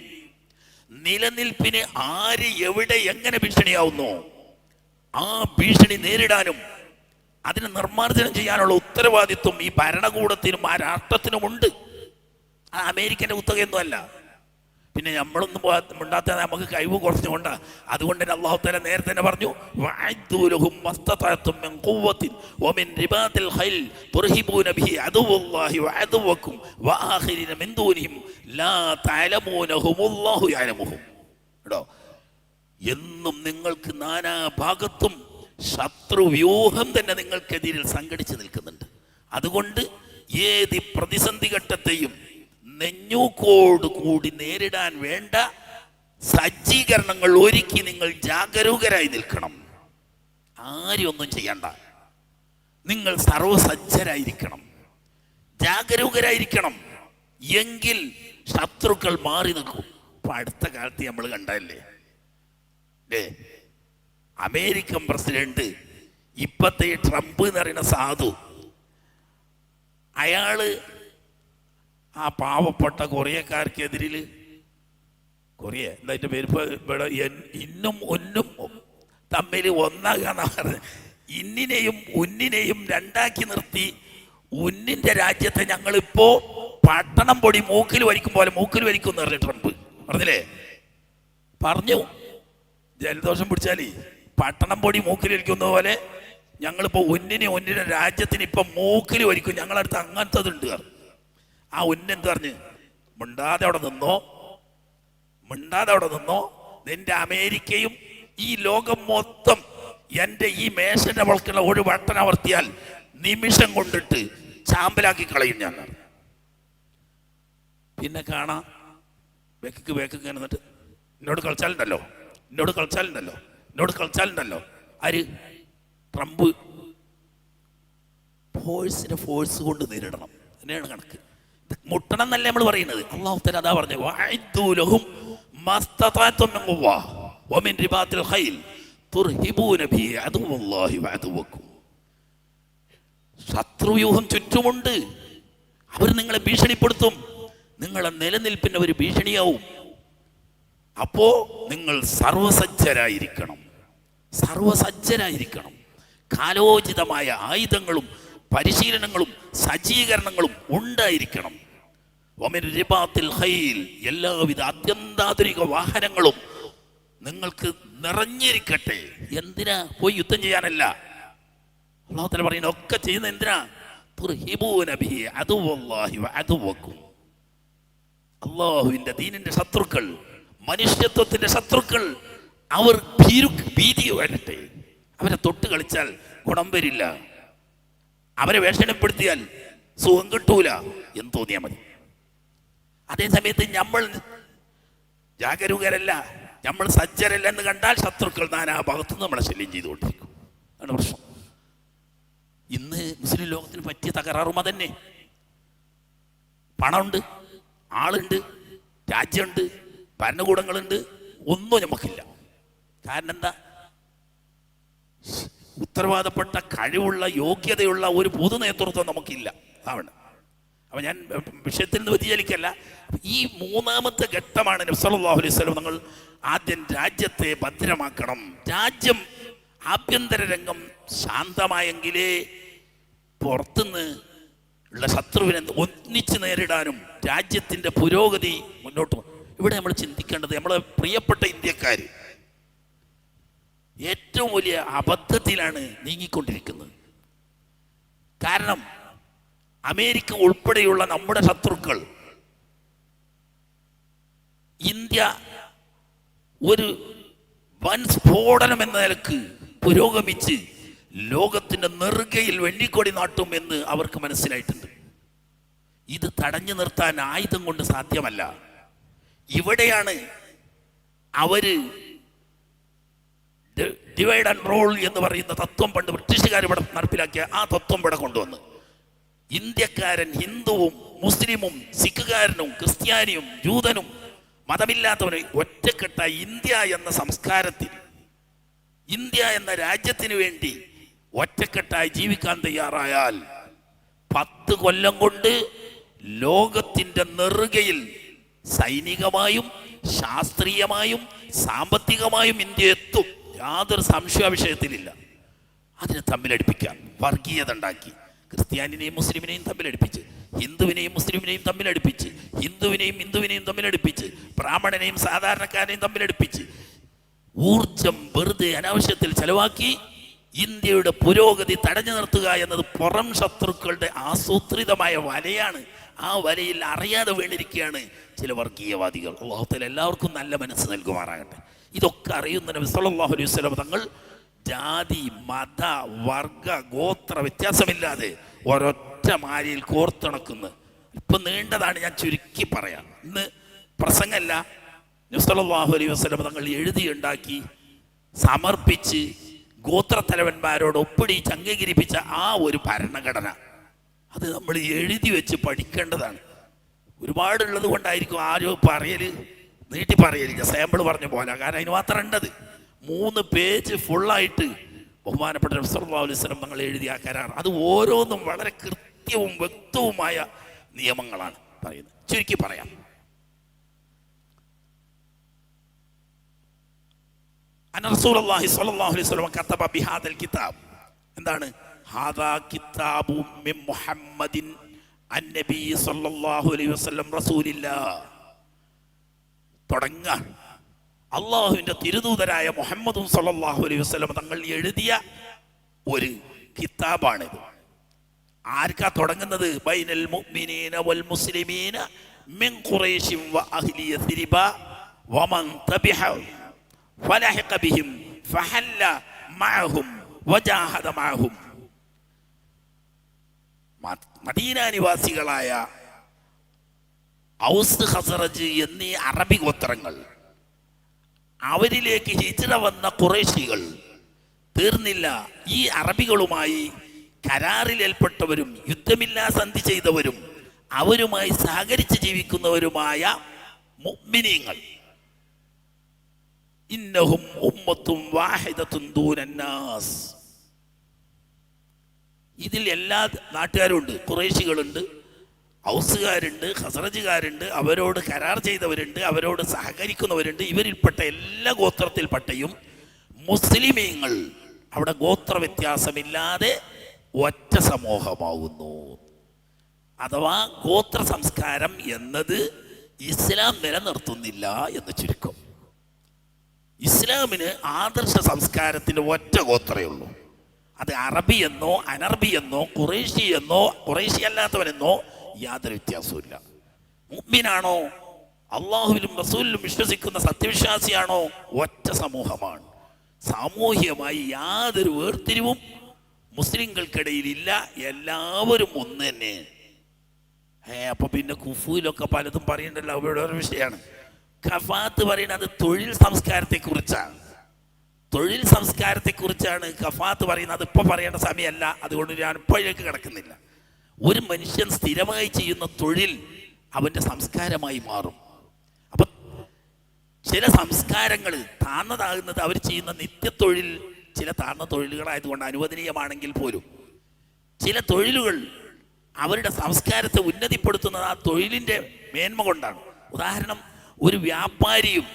നിലനിൽപ്പിന് ആര് എവിടെ എങ്ങനെ ഭീഷണിയാവുന്നു ആ ഭീഷണി നേരിടാനും അതിനെ നിർമ്മാർജ്ജനം ചെയ്യാനുള്ള ഉത്തരവാദിത്വം ഈ ഭരണകൂടത്തിനും ആ രാഷ്ട്രത്തിനുമുണ്ട്. ആ അമേരിക്കൻ്റെ കുത്തകയൊന്നും അല്ല. പിന്നെ നമ്മളൊന്നും ഉണ്ടാത്ത നമുക്ക് കഴിവ് കുറച്ചുകൊണ്ടാണ്. അതുകൊണ്ട് തന്നെ അല്ലാഹു തആല നേരത്തെ തന്നെ പറഞ്ഞു, വഅദ്ദൂലഹും മസ്തതഅതും മിൻ ഖുവ്വത്തിൻ വമിൻ റിബാത്തിൽ ഖൈൽ തുർഹിബൂന ബിഹി അദുവല്ലാഹി വഅദുവക്കും വആഖിരീന മിൻ ദൂനിഹിം ലാ തഅലമൂനഹുമുല്ലാഹു യഅലമുഹും. കേട്ടോ, എന്നും നിങ്ങൾക്ക് നാനാഭാഗത്തും ശത്രുവ്യൂഹം തന്നെ നിങ്ങൾക്കെതിരിൽ സംഘടിച്ച് നിൽക്കുന്നുണ്ട്. അതുകൊണ്ട് ഏത് പ്രതിസന്ധി ഘട്ടത്തെയും നെഞ്ഞൂക്കോട് കൂടി നേരിടാൻ വേണ്ട സജ്ജീകരണങ്ങൾ ഒരുക്കി നിങ്ങൾ ജാഗരൂകരായി നിൽക്കണം. ആരും ഒന്നും ചെയ്യണ്ട. നിങ്ങൾ സർവസജ്ജരായിരിക്കണം, ജാഗരൂകരായിരിക്കണം. എങ്കിൽ ശത്രുക്കൾ മാറി നിൽക്കും. ഇപ്പൊ അടുത്ത കാലത്ത് നമ്മൾ കണ്ടല്ലേ, അമേരിക്കൻ പ്രസിഡന്റ് ഇപ്പത്തെ ട്രംപ് എന്ന് പറയുന്ന സാധു, അയാള് ആ പാവപ്പെട്ട കൊറിയക്കാർക്കെതിരിൽ കൊറിയ എന്താ അതിൻ്റെ പേര് ഇവിടെ ഇന്നും ഒന്നും തമ്മിൽ ഒന്നാകാന്നാ പറഞ്ഞത്. ഇന്നിനെയും ഉന്നിനെയും രണ്ടാക്കി നിർത്തി ഉന്നിന്റെ രാജ്യത്തെ ഞങ്ങളിപ്പോ പട്ടണം പൊടി മൂക്കിൽ വലിക്കും പോലെ മൂക്കിൽ വലിക്കും എന്ന് പറഞ്ഞു ട്രംപ് പറഞ്ഞില്ലേ. പറഞ്ഞു ജലദോഷം പിടിച്ചാലേ പട്ടണം പൊടി മൂക്കിൽ വലിക്കുന്ന പോലെ ഞങ്ങളിപ്പോ ഒന്നിന്റെ രാജ്യത്തിന് ഇപ്പൊ മൂക്കിൽ വലിക്കും, ഞങ്ങളടുത്ത് അങ്ങനത്തതുണ്ട്. ആ ഉന്നെന്ത് പറഞ്ഞ് മിണ്ടാതെ അവിടെ നിന്നോ, നിന്റെ അമേരിക്കയും ഈ ലോകം മൊത്തം എൻ്റെ ഈ മേശന്റെ വളക്കുള്ള ഒരു ബട്ടൺ അമർത്തിയാൽ നിമിഷം കൊണ്ടിട്ട് ചാമ്പലാക്കി കളയും ഞാൻ. പിന്നെ കാണാം ബേക്ക് എന്നിട്ട് എന്നോട് കളിച്ചാലുണ്ടല്ലോ ആര് ട്രംപ് ഫോഴ്സ് കൊണ്ട് നേരിടണം. തന്നെയാണ് കണക്ക്. മുട്ടണം എന്നല്ലേ നമ്മൾ പറയുന്നത്. അല്ലാഹു തആല അതാ പറഞ്ഞു, വഅദ്ദു ലഹും മസ്തതഅതും മിൻ ഖുവ്വ വമിൻ റിബാത്തിൽ ഖൈൽ തുർഹിബൂന ബിഹി അദുവല്ലാഹി വഅദുവക്കും. ശത്രുവ്യൂഹം ചുറ്റുമുണ്ട്, അവർ നിങ്ങളെ ഭീഷണിപ്പെടുത്തും, നിങ്ങളെ നിലനിൽപ്പിന് ഒരു ഭീഷണിയാവും. അപ്പോ നിങ്ങൾ സർവസജ്ജരായിരിക്കണം. കാലോചിതമായ ആയുധങ്ങളും പരിശീലനങ്ങളും സജ്ജീകരണങ്ങളും ഉണ്ടായിരിക്കണം. വമിൻ റിബാത്തിൽ ഖൈൽ, എല്ലാവിധ അത്യന്താധുനിക വാഹനങ്ങളും നിങ്ങൾക്ക് നിറഞ്ഞിരിക്കട്ടെ. എന്തിനാ? പോയി യുദ്ധം ചെയ്യാനല്ല. അല്ലാഹു തആല പറയുന്ന ഒക്കെ ചെയ്യുന്ന എന്തിനാ? തുർഹിബൂന ബിഹി അദുവല്ലാഹി വഅദുവക്കും. അല്ലാഹുവിന്റെ ദീനിന്റെ ശത്രുക്കൾ, മനുഷ്യത്വത്തിന്റെ ശത്രുക്കൾ, അവർ ഭീതി വരട്ടെ. അവരെ തൊട്ട് കളിച്ചാൽ ഗുണം വരില്ല, അവരെ വേഷണപ്പെടുത്തിയാൽ സുഖം കിട്ടൂല എന്ന് തോന്നിയാൽ മതി. അതേ സമയത്ത് നമ്മൾ ജാഗരൂകരല്ല, നമ്മൾ സജ്ജരല്ല എന്ന് കണ്ടാൽ ശത്രുക്കൾ നാനാഭാഗത്തുനിന്ന് നമ്മളെ ശല്യം ചെയ്തുകൊണ്ടിരിക്കും. അതാണ് പ്രശ്നം. ഇന്ന് മുസ്ലിം ലോകത്തിന് പറ്റിയ തകരാറും അതന്നെ. പണമുണ്ട്, ആളുണ്ട്, രാജ്യമുണ്ട്, ഭരണകൂടങ്ങളുണ്ട്, ഒന്നും നമുക്കില്ല. കാരണം എന്താ? ഉത്തരവാദപ്പെട്ട കഴിവുള്ള യോഗ്യതയുള്ള ഒരു പൊതു നേതൃത്വം നമുക്കില്ല. അതാണ്. അപ്പം ഞാൻ വിഷയത്തിൽ നിന്ന് വ്യതിചലിക്കല്ല. ഈ മൂന്നാമത്തെ ഘട്ടമാണ് നബി സല്ലല്ലാഹു അലൈഹി വസല്ലം നിങ്ങൾ ആദ്യം രാജ്യത്തെ ഭദ്രമാക്കണം. രാജ്യം ആഭ്യന്തര രംഗം ശാന്തമായെങ്കിലേ പുറത്തുനിന്ന് ഉള്ള ശത്രുവിനെ ഒന്നിച്ച് നേരിടാനും രാജ്യത്തിൻ്റെ പുരോഗതി മുന്നോട്ട്. ഇവിടെ നമ്മൾ ചിന്തിക്കേണ്ടത്, നമ്മളെ പ്രിയപ്പെട്ട ഇന്ത്യക്കാർ ഏറ്റവും വലിയ അബദ്ധത്തിലാണ് നീങ്ങിക്കൊണ്ടിരിക്കുന്നത്. കാരണം അമേരിക്ക ഉൾപ്പെടെയുള്ള നമ്മുടെ ശത്രുക്കൾ ഇന്ത്യ ഒരു വൻ സ്ഫോടനം എന്ന നിലക്ക് പുരോഗമിച്ച് ലോകത്തിന്റെ നെറുകയിൽ വെള്ളിക്കൊടി നാട്ടും എന്ന് അവർക്ക് മനസ്സിലായിട്ടുണ്ട്. ഇത് തടഞ്ഞു നിർത്താൻ ആയുധം കൊണ്ട് സാധ്യമല്ല. ഇവിടെയാണ് അവര് ഡിവൈഡ് ആൻഡ് റൂൾ എന്ന് പറയുന്ന തത്വം പണ്ട് ബ്രിട്ടീഷുകാർ ഇവിടെ നടപ്പിലാക്കിയ ആ തത്വം ഇവിടെ കൊണ്ടുവന്ന് ഇന്ത്യക്കാരൻ ഹിന്ദുവും മുസ്ലിമും സിഖുകാരനും ക്രിസ്ത്യാനിയും ജൂതനും മതമില്ലാത്തവനും ഒറ്റക്കെട്ടായി ഇന്ത്യ എന്ന സംസ്കാരത്തിൽ, ഇന്ത്യ എന്ന രാജ്യത്തിന് വേണ്ടി ഒറ്റക്കെട്ടായി ജീവിക്കാൻ തയ്യാറായാൽ 10 കൊല്ലം കൊണ്ട് ലോകത്തിന്റെ നെറുകയിൽ സൈനികമായും ശാസ്ത്രീയമായും സാമ്പത്തികമായും ഇന്ത്യ എത്തും. യാതൊരു സംശയ വിഷയത്തിലില്ല. അതിനെ തമ്മിലടിപ്പിക്കാൻ വർഗീയത ഉണ്ടാക്കി, ക്രിസ്ത്യാനിനെയും മുസ്ലിമിനെയും തമ്മിലടിപ്പിച്ച്, ഹിന്ദുവിനെയും മുസ്ലിമിനെയും തമ്മിലടിപ്പിച്ച്, ഹിന്ദുവിനെയും തമ്മിലടിപ്പിച്ച്, ബ്രാഹ്മണനെയും സാധാരണക്കാരനെയും തമ്മിലടിപ്പിച്ച് ഊർജം വെറുതെ അനാവശ്യത്തിൽ ചെലവാക്കി ഇന്ത്യയുടെ പുരോഗതി തടഞ്ഞു നിർത്തുക എന്നത് പുറം ശത്രുക്കളുടെ ആസൂത്രിതമായ വലയാണ്. ആ വലയിൽ അറിയാതെ വീണിരിക്കുകയാണ് ചില വർഗീയവാദികൾ. അല്ലാഹു തആല എല്ലാവർക്കും നല്ല മനസ്സ് നൽകുമാറാകട്ടെ. ഇതൊക്കെ അറിയുന്ന നബി സല്ലല്ലാഹു അലൈഹി വസല്ലം തങ്ങൾ ജാതി മത വർഗ ഗോത്ര വ്യത്യാസമില്ലാതെ ഒരൊറ്റ മാരിയിൽ കോർത്തിണക്കുന്നു. ഇപ്പം നീണ്ടതാണ്, ഞാൻ ചുരുക്കി പറയാം. ഇന്ന് പ്രസംഗമല്ല, നബി സല്ലല്ലാഹു അലൈഹി വസല്ലം തങ്ങൾ എഴുതിയുണ്ടാക്കി സമർപ്പിച്ച് ഗോത്രത്തലവന്മാരോട് ഒപ്പിടിച്ച് അംഗീകരിപ്പിച്ച ആ ഒരു ഭരണഘടന, അത് നമ്മൾ എഴുതി വെച്ച് പഠിക്കേണ്ടതാണ്. ഒരുപാടുള്ളത് കൊണ്ടായിരിക്കും ആരോ നീട്ടി പറയലില്ല, സാമ്പിൾ പറഞ്ഞ പോലെ. കാരണം അതിന് മാത്രം ഉണ്ടത് 3 പേജ് ഫുള്ളായിട്ട് ബഹുമാനപ്പെട്ട നബി സല്ലല്ലാഹു അലൈഹി വസല്ലം തങ്ങൾ എഴുതിയ കരാർ. അത് ഓരോന്നും വളരെ കൃത്യവും വ്യക്തവുമായ നിയമങ്ങളാണ്. പറയുന്നത്. ചുരുക്കി പറയാം, അന്ന റസൂലുള്ളാഹി സ്വല്ലല്ലാഹു അലൈഹി വസല്ലം കതബ ബിഹാദൽ കിതാബ്. എന്താണ്? ഹാദാ കിതാബു മിൻ മുഹമ്മദിൻ അന്നബി സ്വല്ലല്ലാഹു അലൈഹി വസല്ലം റസൂലില്ലാഹ്. തുടങ്ങ അള്ളാഹുവിന്റെ തിരുദൂതരായ മുഹമ്മദും സ്വല്ലല്ലാഹു അലൈഹി വസല്ലം തങ്ങൾ എഴുതിയ ഒരു കിതാബാണിത്. ആർക്കാ തുടങ്ങുന്നത്? ബൈനൽ മുഅ്മിനീന വൽ മുസ്ലിമീന മിൻ ഖുറൈശിൻ വ അഹ്ലി യസ്രിബ വമൻ തബിഹ ഫലഹിഖ ബിഹിം ഫഹല്ല മഅഹും വജാഹദ മഅഹും. മദീന നിവാസികളായ ഔസ് ഖസറജ് എന്നീ അറബി ഗോത്രങ്ങൾ, അവരിലേക്ക് ഹിജ്റ വന്ന ഖുറൈശികൾ തീർന്നില്ല, ഈ അറബികളുമായി കരാറിലേർപ്പെട്ടവരും യുദ്ധമില്ലാ സന്ധി ചെയ്തവരും അവരുമായി സഹകരിച്ച് ജീവിക്കുന്നവരുമായ മുഅ്മിനീങ്ങൾ. ഇന്നഹും ഉമ്മത്തും വാഹിദത്തുൻ ദൂനന്നാസ്. ഇതിൽ എല്ലാ നാട്ടുകാരും ഉണ്ട്. ഖുറൈശികളുണ്ട്, ഔസുകാരുണ്ട്, ഖസറജുകാരുണ്ട്, അവരോട് കരാർ ചെയ്തവരുണ്ട്, അവരോട് സഹകരിക്കുന്നവരുണ്ട്. ഇവരിൽപ്പെട്ട എല്ലാ ഗോത്രത്തിൽപ്പെട്ടയും മുസ്ലിമീങ്ങൾ അവിടെ ഗോത്ര വ്യത്യാസമില്ലാതെ ഒറ്റ സമൂഹമാകുന്നു. അഥവാ ഗോത്ര സംസ്കാരം എന്നത് ഇസ്ലാം നിലനിർത്തുന്നില്ല എന്ന് ചുരുക്കം. ഇസ്ലാമിന് ആദർശ സംസ്കാരത്തിന് ഒറ്റ ഗോത്രമേ ഉള്ളൂ. അത് അറബി എന്നോ അനർബി എന്നോ ഖുറൈശി എന്നോ ഖുറൈശി അല്ലാത്തവനെന്നോ യാതൊരു വ്യത്യാസവും. മുഅ്മിനാണോ, അള്ളാഹുവിലും റസൂലിലും വിശ്വസിക്കുന്ന സത്യവിശ്വാസിയാണോ, ഒറ്റ സമൂഹമാണ്. സാമൂഹികമായി യാതൊരു വേർതിരിവും മുസ്ലിങ്ങൾക്കിടയിലില്ല. എല്ലാവരും ഒന്ന് തന്നെ. അപ്പൊ പിന്നെ കുഫൂലൊക്കെ പലതും പറയണ്ടല്ലോ, അവരുടെ ഒരു വിഷയമാണ്. ഖഫാത്ത് പറയുന്നത് തൊഴിൽ സംസ്കാരത്തെ കുറിച്ചാണ്. തൊഴിൽ സംസ്കാരത്തെ കുറിച്ചാണ് ഖഫാത്ത് പറയുന്നത്. അതിപ്പോൾ പറയേണ്ട സമയമല്ല, അതുകൊണ്ട് ഞാൻ ഇപ്പോഴേക്ക് കിടക്കുന്നില്ല. ഒരു മനുഷ്യൻ സ്ഥിരമായി ചെയ്യുന്ന തൊഴിൽ അവൻ്റെ സംസ്കാരമായി മാറും. അപ്പൊ ചില സംസ്കാരങ്ങൾ താഴ്ന്നതാകുന്നത് അവർ ചെയ്യുന്ന നിത്യത്തൊഴിൽ ചില താഴ്ന്ന തൊഴിലുകളായതുകൊണ്ട് അനുവദനീയമാണെങ്കിൽ പോലും ചില തൊഴിലുകൾ അവരുടെ സംസ്കാരത്തെ ഉന്നതിപ്പെടുത്തുന്നത് ആ തൊഴിലിൻ്റെ മേന്മ കൊണ്ടാണ്. ഉദാഹരണം, ഒരു വ്യാപാരിയും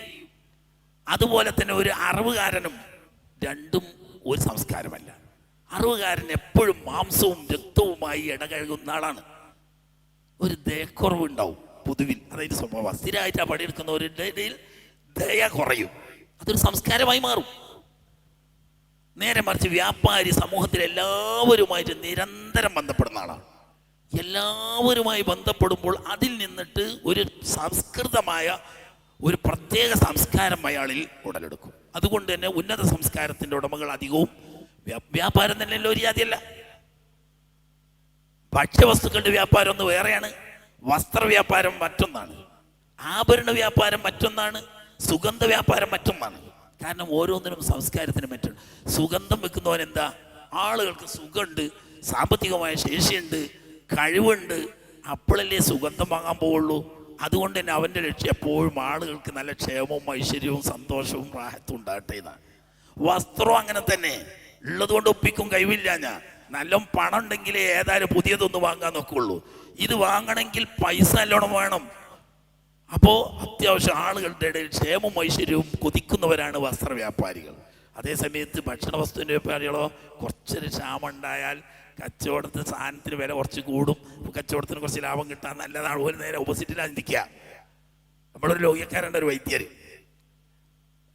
അതുപോലെ തന്നെ ഒരു അറിവുകാരനും രണ്ടും ഒരു സംസ്കാരമല്ല. അറിവുകാരൻ എപ്പോഴും മാംസവും രക്തവുമായി ഇടകഴുകുന്ന ആളാണ്. ഒരു ദയക്കുറവുണ്ടാവും പൊതുവിൽ, അതായത് സ്വഭാവം. സ്ഥിരമായിട്ട് ആ പണിയെടുക്കുന്നവരുടെ ഇടയിൽ ദയ കുറയും, അതൊരു സംസ്കാരമായി മാറും. നേരെ മറിച്ച് വ്യാപാരി സമൂഹത്തിൽ എല്ലാവരുമായിട്ട് നിരന്തരം ബന്ധപ്പെടുന്ന ആളാണ്. എല്ലാവരുമായി ബന്ധപ്പെടുമ്പോൾ അതിൽ നിന്നിട്ട് ഒരു സംസ്കൃതമായ ഒരു പ്രത്യേക സംസ്കാരം അയാളിൽ ഉടലെടുക്കും. അതുകൊണ്ട് തന്നെ ഉന്നത സംസ്കാരത്തിൻ്റെ ഉടമകൾ അധികവും വ്യാപാരം തന്നെയല്ലോ ഒരു ജാതിയല്ല. ഭക്ഷ്യവസ്തുക്കളുടെ വ്യാപാരം ഒന്ന് വേറെയാണ്, വസ്ത്ര വ്യാപാരം മറ്റൊന്നാണ്, ആഭരണ വ്യാപാരം മറ്റൊന്നാണ്, സുഗന്ധ വ്യാപാരം മറ്റൊന്നാണ്. കാരണം ഓരോന്നിനും സംസ്കാരത്തിന് മറ്റുണ്ട്. സുഗന്ധം വെക്കുന്നവൻ എന്താ? ആളുകൾക്ക് സുഖമുണ്ട്, സാമ്പത്തികമായ ശേഷിയുണ്ട്, കഴിവുണ്ട്, അപ്പോഴല്ലേ സുഗന്ധം വാങ്ങാൻ പോവുള്ളൂ. അതുകൊണ്ട് തന്നെ അവൻ്റെ ലക്ഷ്യം എപ്പോഴും ആളുകൾക്ക് നല്ല ക്ഷേമവും ഐശ്വര്യവും സന്തോഷവും റാഹത്തും ഉണ്ടാകട്ടെ എന്നാണ്. വസ്ത്രം അങ്ങനെ തന്നെ, ഉള്ളതുകൊണ്ട് ഒപ്പിക്കും, കഴിവില്ല. ഞാൻ നല്ല പണം ഉണ്ടെങ്കിലേ ഏതായാലും പുതിയതൊന്ന് വാങ്ങാൻ നോക്കുള്ളൂ. ഇത് വാങ്ങണമെങ്കിൽ പൈസ നല്ലോണം വേണം. അപ്പോൾ അത്യാവശ്യം ആളുകളുടെ ഇടയിൽ ക്ഷേമവും ഐശ്വര്യവും കൊതിക്കുന്നവരാണ് വസ്ത്ര വ്യാപാരികൾ. അതേസമയത്ത് ഭക്ഷണ വസ്തുവിൻ്റെ വ്യാപാരികളോ കുറച്ചൊരു ക്ഷാമുണ്ടായാൽ കച്ചവടത്തിന് സാധനത്തിന് വില കുറച്ച് കൂടും, കച്ചവടത്തിന് കുറച്ച് ലാഭം കിട്ടാൻ നല്ലതാണ്. ഒരു നേരെ ഓപ്പോസിറ്റിലാണ് ചിന്തിക്കുക. നമ്മളൊരു ലോകിയക്കാരുണ്ട്, ഒരു വൈദ്യർ,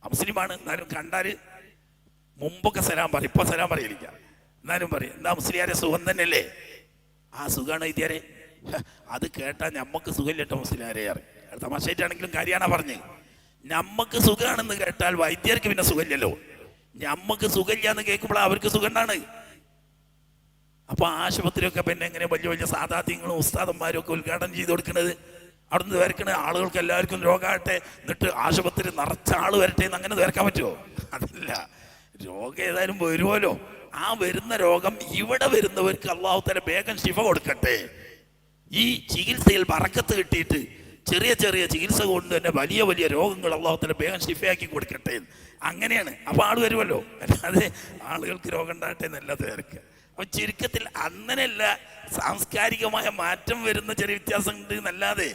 മുസ്ലിമാണ്, എന്നാലും കണ്ടാൽ മുമ്പൊക്കെ സലാം പറയും, ഇപ്പോൾ സലാം പറയില്ല. എന്നാലും പറയും, എന്താ മുസ്ലിയാരെ സുഖം തന്നെയല്ലേ? ആ സുഖമാണ് വൈദ്യരെ. അത് കേട്ടാൽ ഞമ്മക്ക് സുഖമില്ലട്ടോ മുസ്ലിയാരെ അറിയും. തമാശയായിട്ടാണെങ്കിലും കാര്യമാണ് പറഞ്ഞ്. ഞമ്മക്ക് സുഖമാണെന്ന് കേട്ടാൽ വൈദ്യർക്ക് പിന്നെ സുഖമില്ലല്ലോ. ഞമ്മക്ക് സുഖമില്ല എന്ന് കേൾക്കുമ്പോൾ അവർക്ക് സുഖം ഉണ്ടാണ്. അപ്പൊ ആശുപത്രിയൊക്കെ പിന്നെ എങ്ങനെ വലിയ വലിയ സാധാത്യങ്ങളും ഉസ്താദന്മാരും ഒക്കെ ഉദ്ഘാടനം ചെയ്ത് കൊടുക്കുന്നത്, അവിടെ നിന്ന് വരക്കണ ആളുകൾക്ക് എല്ലാവർക്കും രോഗമാകട്ടെ, എന്നിട്ട് ആശുപത്രി നിറച്ച ആൾ വരട്ടെ എന്ന് അങ്ങനെ വരക്കാൻ പറ്റുമോ? അതല്ല, രോഗം ഏതായാലും വരുമല്ലോ. ആ വരുന്ന രോഗം ഇവിടെ വരുന്നവർക്ക് അള്ളാഹു തആല വേഗം ശിഫ കൊടുക്കട്ടെ. ഈ ചികിത്സയിൽ ബറക്കത്ത് കിട്ടിയിട്ട് ചെറിയ ചെറിയ ചികിത്സ കൊണ്ട് തന്നെ വലിയ വലിയ രോഗങ്ങൾ അള്ളാഹു തആല വേഗം ശിഫയാക്കി കൊടുക്കട്ടെ. അങ്ങനെയാണ്. അപ്പൊ ആൾ വരുമല്ലോ. അല്ലാതെ ആളുകൾക്ക് രോഗം ഉണ്ടാകട്ടെ എന്നല്ലാതെ വരക്കുക. അപ്പൊ ചുരുക്കത്തിൽ അങ്ങനെയല്ല, സാംസ്കാരികമായ മാറ്റം വരുന്ന ചെറിയ വ്യത്യാസം ഉണ്ട് എന്നല്ലാതെ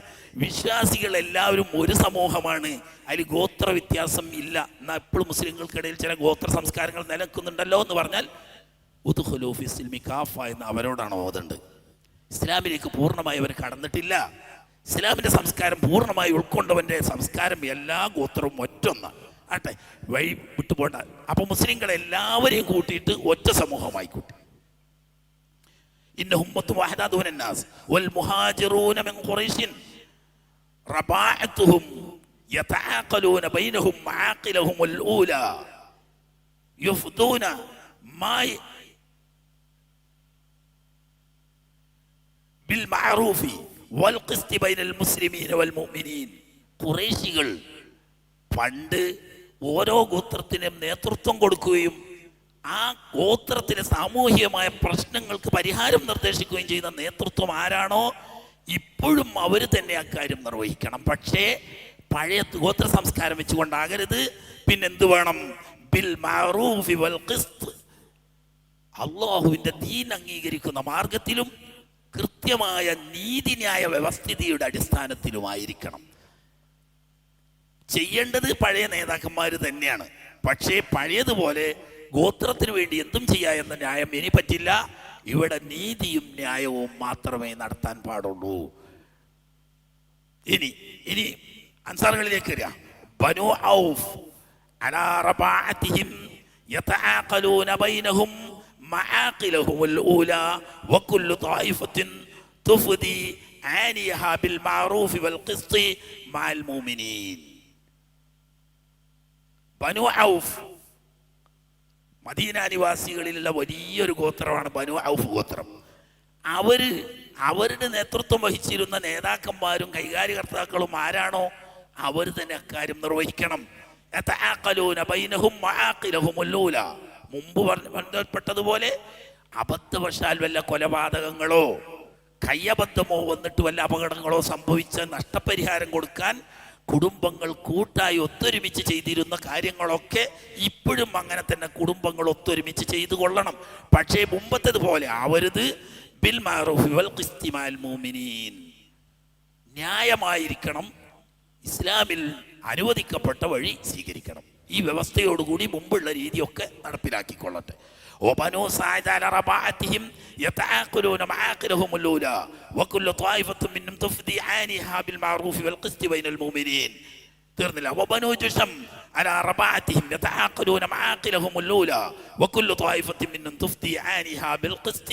വിശ്വാസികൾ എല്ലാവരും ഒരു സമൂഹമാണ്, അതിൽ ഗോത്ര വ്യത്യാസം ഇല്ല. എന്നാൽ എപ്പോഴും മുസ്ലിങ്ങൾക്കിടയിൽ ചില ഗോത്ര സംസ്കാരങ്ങൾ നിലനിൽക്കുന്നുണ്ടല്ലോ എന്ന് പറഞ്ഞാൽ ഉദ്ഖുലൂ ഫി സിൽമി കാഫ എന്ന് അവരോടാണ് ഓതേണ്ടത്. ഇസ്ലാമിലേക്ക് പൂർണ്ണമായി അവർ കടന്നിട്ടില്ല. ഇസ്ലാമിൻ്റെ സംസ്കാരം പൂർണ്ണമായി ഉൾക്കൊണ്ടവൻ്റെ സംസ്കാരം എല്ലാ ഗോത്രവും ഒറ്റൊന്നാണ്. ആട്ടെ, വഴി വിട്ടുപോണ്ട. അപ്പൊ മുസ്ലിങ്ങളെ എല്ലാവരെയും കൂട്ടിയിട്ട് ഒറ്റ സമൂഹമായി കൂട്ടി. ഇന്ന ഉമ്മത്തു വഹദ ദൂന നാസ് വൽ മുഹാജിറൂന മിൻ ഖുറൈശിൻ റബാഅത്തുഹും യതആഖലൂന ബൈനഹും മആഖിലഹും അൽ ഊലാ യുഫ്ദൂന മാ ബിൽ മഅറൂഫി വൽ ഖിസ്തി ബൈനൽ മുസ്ലിമീന വൽ മുഅ്മിനീൻ. ഖുറൈശികൾ പണ്ട് ഓരോ ഗോത്രത്തിനും നേതൃത്വം കൊടുക്കുകയും ആ ഗോത്രത്തിലെ സാമൂഹികമായ പ്രശ്നങ്ങൾക്ക് പരിഹാരം നിർദ്ദേശിക്കുകയും ചെയ്യുന്ന നേതൃത്വം ആരാണോ ഇപ്പോഴും അവർ തന്നെ അക്കാര്യം നിർവഹിക്കണം. പക്ഷേ പഴയ ഗോത്ര സംസ്കാരം വെച്ചുകൊണ്ടാകരുത്. പിന്നെന്ത് വേണം? ബിൽ മഅറൂഫി വൽ ഖിസ്ത്, അള്ളാഹുവിൻ്റെ ദീൻ അംഗീകരിക്കുന്ന മാർഗത്തിലും കൃത്യമായ നീതിന്യായ വ്യവസ്ഥിതിയുടെ അടിസ്ഥാനത്തിലുമായിരിക്കണം. ചെയ്യേണ്ടത് പഴയ നേതാക്കന്മാർ തന്നെയാണ്. പക്ഷേ പഴയതുപോലെ ഗോത്രത്തിന് വേണ്ടി എന്തും ചെയ്യാ എന്ന ന്യായം ഇനി പറ്റില്ല. ഇവിടെ നീതിയും ന്യായവും മാത്രമേ നടത്താൻ പാടുള്ളൂ. ഇനി അൻസാറുകളിലേക്ക് വരിക. ബനു ഔഫ് അലാ റബാഅതിഹിം യതആഖലൂന ബൈനഹും മആഖിലഹും അൽ ഊലാ വകുല്ലു ത്വായിഫത്തിൻ തുഫ്ദി ആനിയഹാ ബിൽ മഅറൂഫി വൽ ഖിസ്തി മഅൽ മുഅ്മിനീൻ. ബനു ഔഫ് മദീന നിവാസികളിലുള്ള വലിയൊരു ഗോത്രമാണ് ബനു ഔഫ് ഗോത്രം. അവരുടെ നേതൃത്വം വഹിച്ചിരുന്ന നേതാക്കന്മാരും കൈകാര്യകർത്താക്കളും ആരാണോ അവർ തന്നെ അക്കാര്യം നിർവഹിക്കണം. മുമ്പ് പറഞ്ഞപ്പെട്ടതുപോലെ അബദ്ധവശാൽ വല്ല കൊലപാതകങ്ങളോ കയ്യബദ്ധമോ വന്നിട്ട് വല്ല അപകടങ്ങളോ സംഭവിച്ച നഷ്ടപരിഹാരം കൊടുക്കാൻ കുടുംബങ്ങൾ കൂട്ടായി ഒത്തൊരുമിച്ച് ചെയ്തിരുന്ന കാര്യങ്ങളൊക്കെ ഇപ്പോഴും അങ്ങനെ തന്നെ കുടുംബങ്ങൾ ഒത്തൊരുമിച്ച് ചെയ്തു കൊള്ളണം. പക്ഷേ മുമ്പത്തേതുപോലെ ആവരുത്. ബിൽ മഅറൂഫി വൽ ഖിസ്തി മഅൽ മുഅ്മിനീൻ, ന്യായമായിരിക്കണം. ഇസ്ലാമിൽ അനുവദിക്കപ്പെട്ട വഴി സ്വീകരിക്കണം. ഈ വ്യവസ്ഥയോടുകൂടി മുമ്പുള്ള രീതിയൊക്കെ നടപ്പിലാക്കിക്കൊള്ളട്ടെ. وبنو سعد على رباعتهم يتعاقلون معاقلهم الأولى وكل طائفة منهم تفدي عانها بالمعروف والقسط بين المؤمنين. ترنلا وبنو جشم على رباعتهم يتعاقلون معاقلهم الأولى وكل طائفة منهم تفدي عانها بالقسط.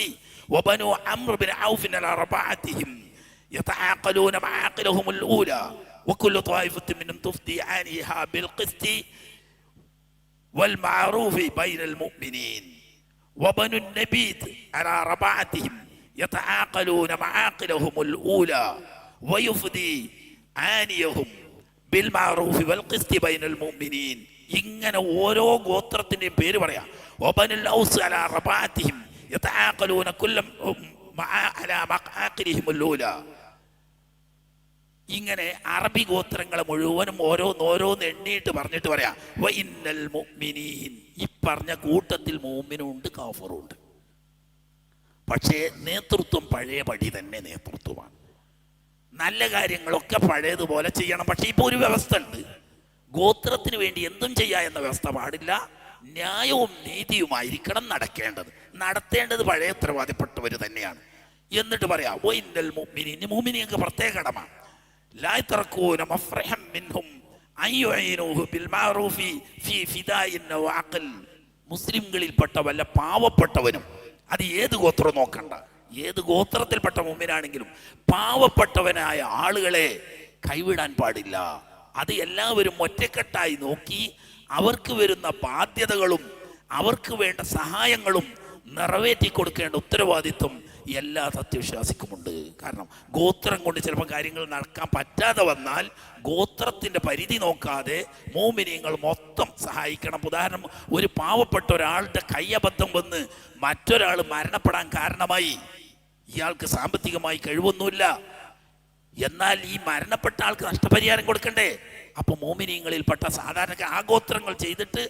وبنو عمرو بن عوف على رباعتهم يتعاقلون معاقلهم الأولى وكل طائفة منهم تفدي عانها بالقسط والمعروف بين المؤمنين. وبنو النبيذ على رباعتهم يتعاقلون معاقلهم الأولى ويفدي عانيهم بالمعروف والقسط بين المؤمنين. ഇങ്ങനെ ഓരോ ഗോത്രത്തിൻ്റെയും പേര് പറയാം. وبنو الأوس على رباعتهم يتعاقلون كل على معاقلهم الأولى. ഇങ്ങനെ അറബി ഗോത്രങ്ങളെ മുഴുവനും ഓരോന്ന് എണ്ണിയിട്ട് പറഞ്ഞിട്ട് പറയാം. വ ഇന്നൽ മുഅ്മിനീൻ, ഈ പറഞ്ഞ കൂട്ടത്തിൽ മുഅ്മിനും ഉണ്ട് കാഫറും ഉണ്ട്. പക്ഷേ നേതൃത്വം പഴയ പടി തന്നെ നേതൃത്വമാണ്. നല്ല കാര്യങ്ങളൊക്കെ പഴയതുപോലെ ചെയ്യണം. പക്ഷേ ഇപ്പോൾ ഒരു വ്യവസ്ഥ ഉണ്ട്. ഗോത്രത്തിന് വേണ്ടി എന്തും ചെയ്യാ എന്ന വ്യവസ്ഥ പാടില്ല. ന്യായവും നീതിയുമായിരിക്കണം നടത്തേണ്ടത് പഴയ ഉത്തരവാദിപ്പെട്ടവർ തന്നെയാണ്. എന്നിട്ട് പറയാം വ ഇന്നൽ മുഅ്മിനീൻ, മുഅ്മിനീങ്ങൾക്ക് പ്രത്യേക കടമ. لا يتركون مفرحا منهم أن يعينوه بالمعروف في فداء وعقل. മുസ്ലിംകളിൽപ്പെട്ട വല്ല പാവപ്പെട്ടവനും, അത് ഏത് ഗോത്രം നോക്കണ്ട, ഏത് ഗോത്രത്തിൽപ്പെട്ട മുഅ്മിനാണെങ്കിലും പാവപ്പെട്ടവനായ ആളുകളെ കൈവിടാൻ പാടില്ല. അത് എല്ലാവരും ഒറ്റക്കെട്ടായി നോക്കി അവർക്ക് വരുന്ന ബാധ്യതകളും അവർക്ക് വേണ്ട സഹായങ്ങളും നിറവേറ്റി കൊടുക്കേണ്ട ഉത്തരവാദിത്വം എല്ലാ സത്യവിശ്വാസിക്കുമുണ്ട്. കാരണം ഗോത്രം കൊണ്ട് ചിലപ്പോൾ കാര്യങ്ങൾ നടക്കാൻ പറ്റാതെ വന്നാൽ ഗോത്രത്തിൻ്റെ പരിധി നോക്കാതെ മുഅ്മിനീങ്ങൾ മൊത്തം സഹായിക്കണം. ഉദാഹരണം, ഒരു പാവപ്പെട്ട ഒരാളുടെ കയ്യബദ്ധം വന്ന് മറ്റൊരാൾ മരണപ്പെടാൻ കാരണമായി. ഇയാൾക്ക് സാമ്പത്തികമായി കഴിവൊന്നുമില്ല, എന്നാൽ ഈ മരണപ്പെട്ട ആൾക്ക് നഷ്ടപരിഹാരം കൊടുക്കണ്ടേ? അപ്പോൾ മുഅ്മിനീങ്ങളിൽപ്പെട്ട സാധാരണ ആ ഗോത്രങ്ങൾ ചെയ്തിട്ട്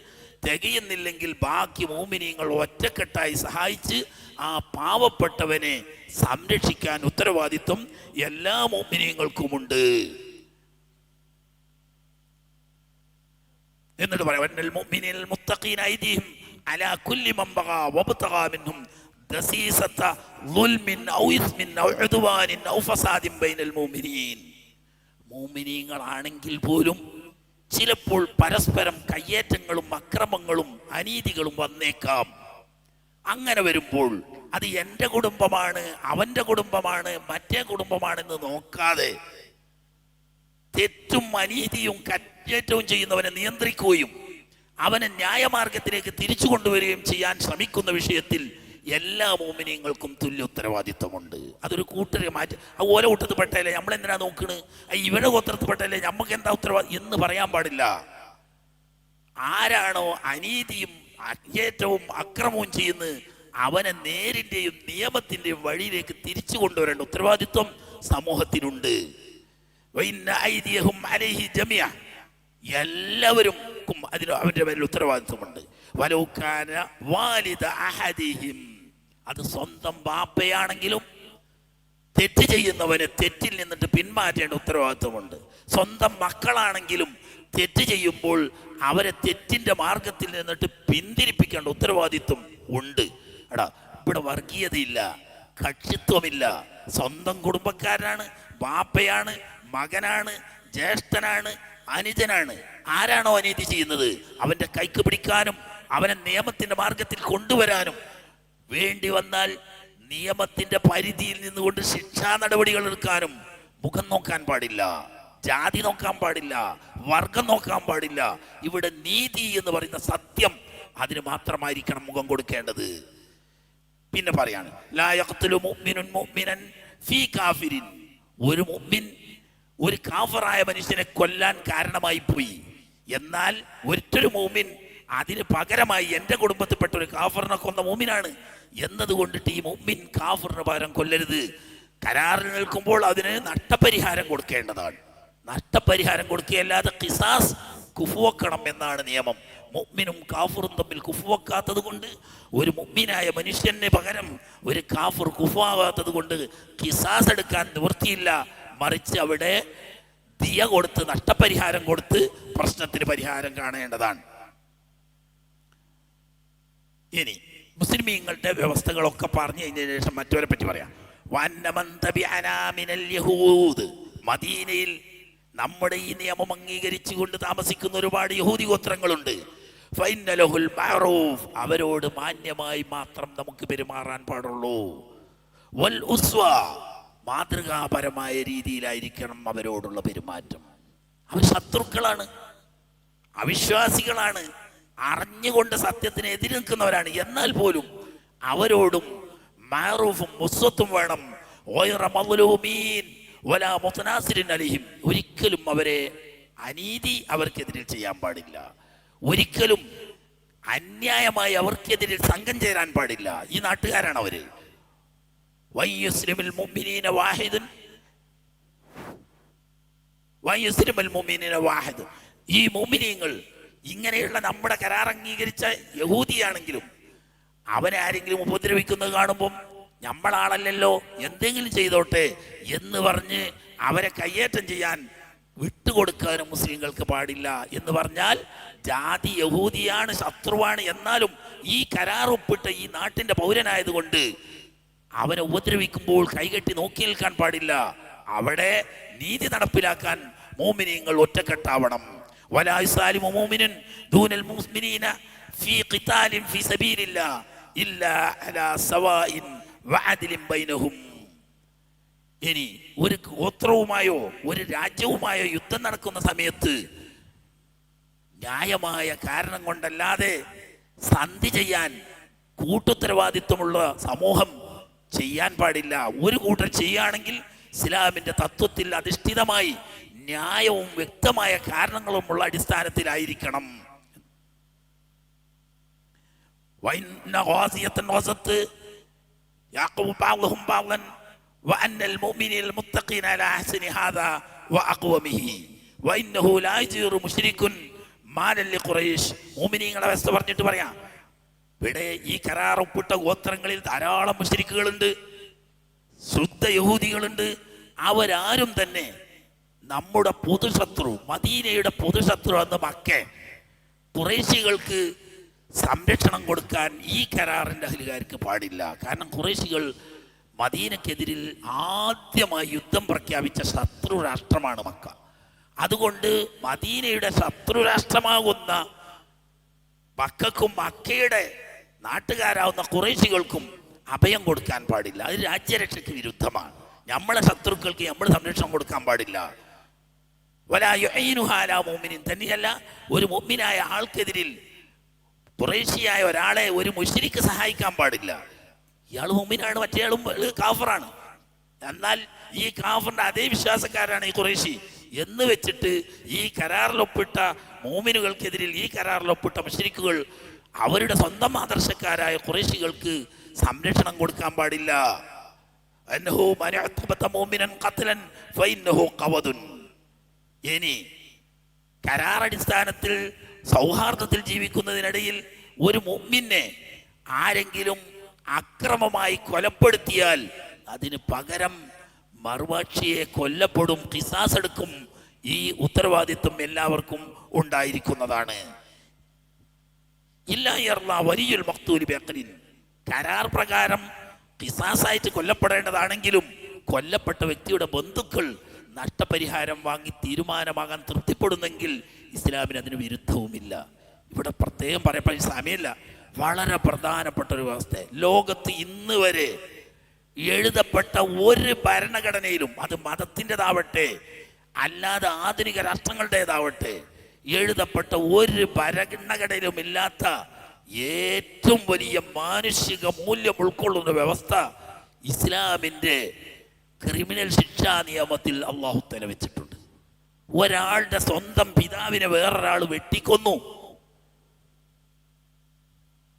തികയുന്നില്ലെങ്കിൽ ബാക്കി മോമിനിയങ്ങൾ ഒറ്റക്കെട്ടായി സഹായിച്ച് ആ പാവപ്പെട്ടവനെ സംരക്ഷിക്കാൻ ഉത്തരവാദിത്വം എല്ലാ മോമിനിയങ്ങൾക്കുമുണ്ട്. എന്നിട്ട് പറയാം, മോമിനീങ്ങളാണെങ്കിൽ പോലും ചിലപ്പോൾ പരസ്പരം കയ്യേറ്റങ്ങളും അക്രമങ്ങളും അനീതികളും വന്നേക്കാം. അങ്ങനെ വരുമ്പോൾ അത് എൻ്റെ കുടുംബമാണ്, അവൻ്റെ കുടുംബമാണ്, മറ്റേ കുടുംബമാണെന്ന് നോക്കാതെ തെറ്റും അനീതിയും കയ്യേറ്റവും ചെയ്യുന്നവനെ നിയന്ത്രിക്കുകയും അവനെ ന്യായമാർഗത്തിലേക്ക് തിരിച്ചു കൊണ്ടുവരികയും ചെയ്യാൻ ശ്രമിക്കുന്ന വിഷയത്തിൽ എല്ലാ മോമിനിയങ്ങൾക്കും തുല്യ ഉത്തരവാദിത്വമുണ്ട്. അതൊരു കൂട്ടരെ മാറ്റി ഓരോ കൂട്ടത്തിൽ പെട്ടല്ലേ നമ്മളെന്തിനാ നോക്കണ്, ഇവരുടെ ഗോത്രത്തിൽ പെട്ടല്ലേ നമുക്ക് എന്താ ഉത്തരവാദിത്വം എന്ന് പറയാൻ പാടില്ല. ആരാണോ അനീതിയും അജ്ഞേറ്റവും അക്രമവും ചെയ്യുന്നത് അവനെ നേരിന്റെയും നിയമത്തിന്റെയും വഴിയിലേക്ക് തിരിച്ചു കൊണ്ടുവരേണ്ട ഉത്തരവാദിത്വം സമൂഹത്തിനുണ്ട്. എല്ലാവരും അവന്റെ പേരിൽ ഉത്തരവാദിത്വമുണ്ട്. അത് സ്വന്തം ബാപ്പയാണെങ്കിലും തെറ്റ് ചെയ്യുന്നവന് തെറ്റിൽ നിന്നിട്ട് പിന്മാറ്റേണ്ട ഉത്തരവാദിത്വമുണ്ട്. സ്വന്തം മക്കളാണെങ്കിലും തെറ്റ് ചെയ്യുമ്പോൾ അവരെ തെറ്റിന്റെ മാർഗത്തിൽ നിന്നിട്ട് പിന്തിരിപ്പിക്കേണ്ട ഉത്തരവാദിത്വം ഉണ്ട്. എടാ, ഇവിടെ വർഗീയതയില്ല, കക്ഷിത്വമില്ല. സ്വന്തം കുടുംബക്കാരനാണ്, ബാപ്പയാണ്, മകനാണ്, ജ്യേഷ്ഠനാണ്, അനുജനാണ്. ആരാണോ അനീതി ചെയ്യുന്നത് അവന്റെ കൈക്ക് പിടിക്കാനും അവനെ നിയമത്തിന്റെ മാർഗത്തിൽ കൊണ്ടുവരാനും വേണ്ടി വന്നാൽ നിയമത്തിന്റെ പരിധിയിൽ നിന്നുകൊണ്ട് ശിക്ഷാ നടപടികൾ എടുക്കാനും മുഖം നോക്കാൻ പാടില്ല, ജാതി നോക്കാൻ പാടില്ല, വർഗം നോക്കാൻ പാടില്ല. ഇവിടെ നീതി എന്ന് പറയുന്ന സത്യം, അതിന് മാത്രമായിരിക്കണം മുഖം കൊടുക്കേണ്ടത്. പിന്നെ പറയാണ്, ലാ യഖ്തുലു മുഅ്മിനുൻ മുഅ്മിനൻ ഫീ കാഫിരിൻ. ഒരു മുഅ്മിൻ ഒരു കാഫറായ മനുഷ്യനെ കൊല്ലാൻ കാരണമായി പോയി, എന്നാൽ ഒറ്റൊരു മുഅ്മിൻ അതിന് പകരമായി എൻ്റെ കുടുംബത്തിൽപ്പെട്ട ഒരു കാഫറിനെ കൊന്ന മുഅ്മിനാണ് എന്നതുകൊണ്ടിട്ട് ഈ മുഅ്മിൻ കാഫറിന് പകരം കൊല്ലരുത്. കരാറിൽ നിൽക്കുമ്പോൾ അതിന് നഷ്ടപരിഹാരം കൊടുക്കേണ്ടതാണ്. നഷ്ടപരിഹാരം കൊടുക്കുകയല്ലാതെ ഖിസാസ് കുഫുവക്കണം എന്നാണ് നിയമം. മുഅ്മിനും കാഫറും തമ്മിൽ കുഫുവക്കാത്തത് കൊണ്ട്, ഒരു മുഅ്മിനായ മനുഷ്യന് പകരം ഒരു കാഫർ കുഫുവാകാത്തത് കൊണ്ട് ഖിസാസ് എടുക്കാൻ നിവൃത്തിയില്ല. മറിച്ച് അവിടെ ദിയ കൊടുത്ത്, നഷ്ടപരിഹാരം കൊടുത്ത് പ്രശ്നത്തിന് പരിഹാരം കാണേണ്ടതാണ്. ഇനി മുസ്ലിമീങ്ങളുടെ വ്യവസ്ഥകളൊക്കെ പറഞ്ഞു കഴിഞ്ഞതിന് ശേഷം മറ്റവരെ പറ്റി പറയാം. മദീനയിൽ നമ്മുടെ ഈ നിയമം അംഗീകരിച്ചുകൊണ്ട് താമസിക്കുന്ന ഒരുപാട് യഹൂദി ഗോത്രങ്ങളുണ്ട്. അവരോട് മാന്യമായി മാത്രം നമുക്ക് പെരുമാറാൻ പാടുള്ളൂ. വൽ ഉസ്വ, മാതൃകാപരമായ രീതിയിലായിരിക്കണം അവരോടുള്ള പെരുമാറ്റം. അവർ ശത്രുക്കളാണ്, അവിശ്വാസികളാണ്, അറിഞ്ഞുകൊണ്ട് സത്യത്തിന് എതിര് നിൽക്കുന്നവരാണ്. എന്നാൽ പോലും അവരോടും മഅറൂഫും മുസ്വത്തും വേണം. ഒരിക്കലും അവരെ അനീതി അവർക്കെതിരിൽ ചെയ്യാൻ പാടില്ല, ഒരിക്കലും അന്യായമായി അവർക്കെതിരിൽ സംഘം ചേരാൻ പാടില്ല. ഈ നാട്ടുകാരാണ് അവര്. ഈ മുഅ്മിനീങ്ങൾ ഇങ്ങനെയുള്ള നമ്മുടെ കരാർ അംഗീകരിച്ച യഹൂദിയാണെങ്കിലും അവനെ ആരെങ്കിലും ഉപദ്രവിക്കുന്നത് കാണുമ്പം നമ്മളാളല്ലല്ലോ, എന്തെങ്കിലും ചെയ്തോട്ടെ എന്ന് പറഞ്ഞ് അവരെ കയ്യേറ്റം ചെയ്യാൻ വിട്ടുകൊടുക്കാനും മുസ്ലിങ്ങൾക്ക് പാടില്ല. എന്ന് പറഞ്ഞാൽ ജാതി യഹൂദിയാണ്, ശത്രുവാണ്, എന്നാലും ഈ കരാർ ഒപ്പിട്ട ഈ നാട്ടിന്റെ പൗരനായതുകൊണ്ട് അവനെ ഉപദ്രവിക്കുമ്പോൾ കൈകെട്ടി നോക്കി നിൽക്കാൻ പാടില്ല. അവിടെ നീതി നടപ്പിലാക്കാൻ മോമിനീങ്ങൾ ഒറ്റക്കെട്ടാവണം. വലാ യുസാലിമു മുഅ്മിനുൻ ദൂനൽ മുസ്ലിമീന ഫീ ഖിതാലിൻ ഫീ സബീലില്ലാഹ് ഇല്ലാ അലാ സവാഇൻ വഅദ്ലിൻ ബൈനഹും. ഇനി ഒരു ഗോത്രവുമായോ ഒരു രാജ്യവുമായോ യുദ്ധം നടക്കുന്ന സമയത്ത് ന്യായമായ കാരണം കൊണ്ടല്ലാതെ സന്ധി ചെയ്യാൻ കൂട്ടുത്തരവാദിത്വമുള്ള സമൂഹം ചെയ്യാൻ പാടില്ല. ഒരു കൂട്ടർ ചെയ്യുകയാണെങ്കിൽ ഇസ്ലാമിന്റെ തത്വത്തിൽ അധിഷ്ഠിതമായി ന്യായവും വ്യക്തമായ കാരണങ്ങളുമുള്ള അടിസ്ഥാനത്തിലായിരിക്കണം. മാലല്ലി ഖുറൈശ്, മുഅ്മിനീങ്ങളുടെ അവസ്ഥ പറഞ്ഞിട്ട് പറയാം. ഇവിടെ ഈ കരാർ ഒപ്പിട്ട ഗോത്രങ്ങളിൽ ധാരാളം മുശ്രിക്കുകളുണ്ട്, ശുദ്ധ യഹൂദികളുണ്ട്. അവരാരും തന്നെ നമ്മുടെ പൊതുശത്രു, മദീനയുടെ പൊതുശത്രു എന്ന മക്ക ഖുറൈശികൾക്ക് സംരക്ഷണം കൊടുക്കാൻ ഈ കരാറിൻ്റെ അഹ്ലുകാർക്ക് പാടില്ല. കാരണം ഖുറൈശികൾ മദീനക്കെതിരിൽ ആദ്യമായി യുദ്ധം പ്രഖ്യാപിച്ച ശത്രു രാഷ്ട്രമാണ് മക്ക. അതുകൊണ്ട് മദീനയുടെ ശത്രു രാഷ്ട്രമാകുന്ന മക്കൾക്കും മക്കയുടെ നാട്ടുകാരാവുന്ന ഖുറൈശികൾക്കും അഭയം കൊടുക്കാൻ പാടില്ല. അത് രാജ്യരക്ഷയ്ക്ക് വിരുദ്ധമാണ്. നമ്മളെ ശത്രുക്കൾക്ക് നമ്മൾ സംരക്ഷണം കൊടുക്കാൻ പാടില്ല. മുഅ്മിനീൻ തന്നെയല്ല, ഒരു മുഅ്മിനായ ആൾക്കെതിരിൽ ഖുറൈശിയായ ഒരാളെ ഒരു മുശ്രിക്ക് സഹായിക്കാൻ പാടില്ല. ഇയാൾ മുഅ്മിനാണ്, മറ്റേയാളും കാഫറാണ്. എന്നാൽ ഈ കാഫറിന്റെ അതേ വിശ്വാസക്കാരാണ് ഈ ഖുറൈശി എന്ന് വെച്ചിട്ട് ഈ കരാറിലൊപ്പിട്ട മുഅ്മിനുകൾക്കെതിരിൽ ഈ കരാറിലൊപ്പിട്ട മുശ്രിക്കുകൾ അവരുടെ സ്വന്തം ആദർശക്കാരായ ഖുറൈശികൾക്ക് സംരക്ഷണം കൊടുക്കാൻ പാടില്ല. അന്നഹു മൻ അഅ്തബത മുഅ്മിനൻ ഖത്ലൻ ഫഇന്നഹു ഖവദുൻ. ഇനി കരാറടിസ്ഥാനത്തിൽ സൗഹാർദ്ദത്തിൽ ജീവിക്കുന്നതിനിടയിൽ ഒരു മുഅ്മിനെ ആരെങ്കിലും അക്രമമായി കൊലപ്പെടുത്തിയാൽ അതിന് പകരം മറുപക്ഷിയെ കൊല്ലപ്പെടും, ഖിസാസ് എടുക്കും. ഈ ഉത്തരവാദിത്വം എല്ലാവർക്കും ഉണ്ടായിരിക്കുന്നതാണ്. ഇല്ലാ യർളാ വലിയുൽ മഖ്തൂലി ബിഅഖ്ലിൻ. കരാർ പ്രകാരം ഖിസാസായിട്ട് കൊല്ലപ്പെടേണ്ടതാണെങ്കിലും കൊല്ലപ്പെട്ട വ്യക്തിയുടെ ബന്ധുക്കൾ നഷ്ടപരിഹാരം വാങ്ങി തീരുമാനമാകാൻ തൃപ്തിപ്പെടുന്നെങ്കിൽ ഇസ്ലാമിന് അതിന് വിരുദ്ധവുമില്ല. ഇവിടെ പ്രത്യേകം പറയപ്പോൾ സമയമില്ല, വളരെ പ്രധാനപ്പെട്ട ഒരു വ്യവസ്ഥ. ലോകത്ത് ഇന്ന് വരെ എഴുതപ്പെട്ട ഒരു ഭരണഘടനയിലും, അത് മതത്തിൻ്റെതാവട്ടെ അല്ലാതെ ആധുനിക രാഷ്ട്രങ്ങളുടേതാവട്ടെ, എഴുതപ്പെട്ട ഒരു ഭരണഘടനയിലും ഇല്ലാത്ത ഏറ്റവും വലിയ മാനുഷിക മൂല്യം ഉൾക്കൊള്ളുന്ന വ്യവസ്ഥ ഇസ്ലാമിൻ്റെ ക്രിമിനൽ ശിക്ഷാ നിയമത്തിൽ അള്ളാഹു തആല വെച്ചിട്ടുണ്ട്. ഒരാളുടെ സ്വന്തം പിതാവിനെ വേറൊരാൾ വെട്ടിക്കൊന്നു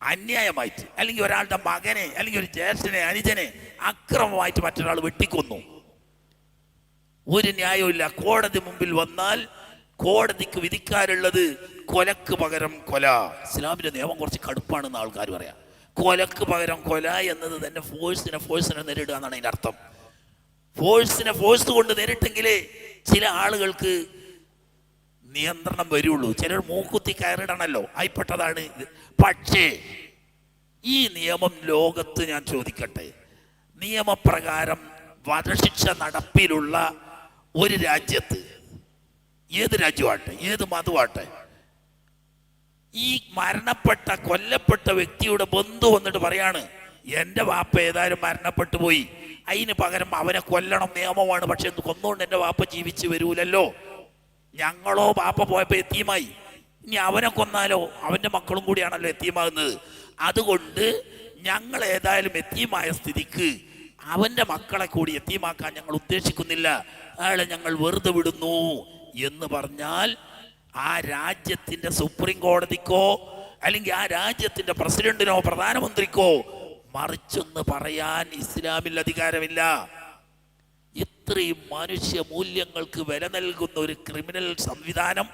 അന്യായമായിട്ട്, അല്ലെങ്കിൽ ഒരാളുടെ മകനെ അല്ലെങ്കിൽ ഒരു ജ്യേഷ്ഠനെ അനുജനെ അക്രമമായിട്ട് മറ്റൊരാൾ വെട്ടിക്കൊന്നു, ഒരു ന്യായമില്ല. കോടതി മുമ്പിൽ വന്നാൽ കോടതിക്ക് വിധിക്കാനുള്ളത് കൊലക്ക് പകരം കൊല. ഇസ്ലാമിന്റെ നിയമം കുറച്ച് കടുപ്പാണെന്ന് ആൾക്കാർ പറയാം. കൊലക്ക് പകരം കൊല എന്നത് തന്നെ ഫോഴ്സിനെ നേരിടുക എന്നാണ് അതിൻ്റെ അർത്ഥം. ഫോഴ്സിനെ ഫോഴ്സ് കൊണ്ട് നേരിട്ടെങ്കിലേ ചില ആളുകൾക്ക് നിയന്ത്രണം വരുള്ളൂ. ചിലർ മൂക്കുത്തി കയറിടണല്ലോ, ആയിപ്പെട്ടതാണ് ഇത്. പക്ഷേ ഈ നിയമം ലോകത്ത്, ഞാൻ ചോദിക്കട്ടെ, നിയമപ്രകാരം വധശിക്ഷ നടപ്പിലുള്ള ഒരു രാജ്യത്ത്, ഏത് രാജ്യമാട്ടെ ഏത് മതമാട്ടെ, ഈ മരണപ്പെട്ട കൊല്ലപ്പെട്ട വ്യക്തിയുടെ ബന്ധു വന്നിട്ട് പറയാണ്, എൻ്റെ വാപ്പ ഏതായാലും മരണപ്പെട്ടു പോയി, അതിന് പകരം അവനെ കൊല്ലണം നിയമമാണ്, പക്ഷെ കൊന്നുകൊണ്ട് എൻ്റെ വാപ്പ ജീവിച്ച് വരൂലല്ലോ, ഞങ്ങളോ വാപ്പ പോയപ്പോൾ എത്തീമായി, ഇനി അവനെ കൊന്നാലോ അവൻ്റെ മക്കളും കൂടിയാണല്ലോ എത്തീമാകുന്നത്, അതുകൊണ്ട് ഞങ്ങൾ ഏതായാലും എത്തീമായ സ്ഥിതിക്ക് അവൻ്റെ മക്കളെ കൂടി എത്തീമാക്കാൻ ഞങ്ങൾ ഉദ്ദേശിക്കുന്നില്ല, അയാളെ ഞങ്ങൾ വെറുതെ വിടുന്നു എന്ന് പറഞ്ഞാൽ ആ രാജ്യത്തിൻ്റെ സുപ്രീം കോടതിക്കോ അല്ലെങ്കിൽ ആ രാജ്യത്തിൻ്റെ പ്രസിഡന്റിനോ പ്രധാനമന്ത്രിക്കോ മറിച്ചൊന്ന് പറയാൻ ഇസ്ലാമിൽ അധികാരമില്ല. ഇത്രയും മനുഷ്യ മൂല്യങ്ങൾക്ക് വില നൽകുന്ന ഒരു ക്രിമിനൽ സംവിധാനം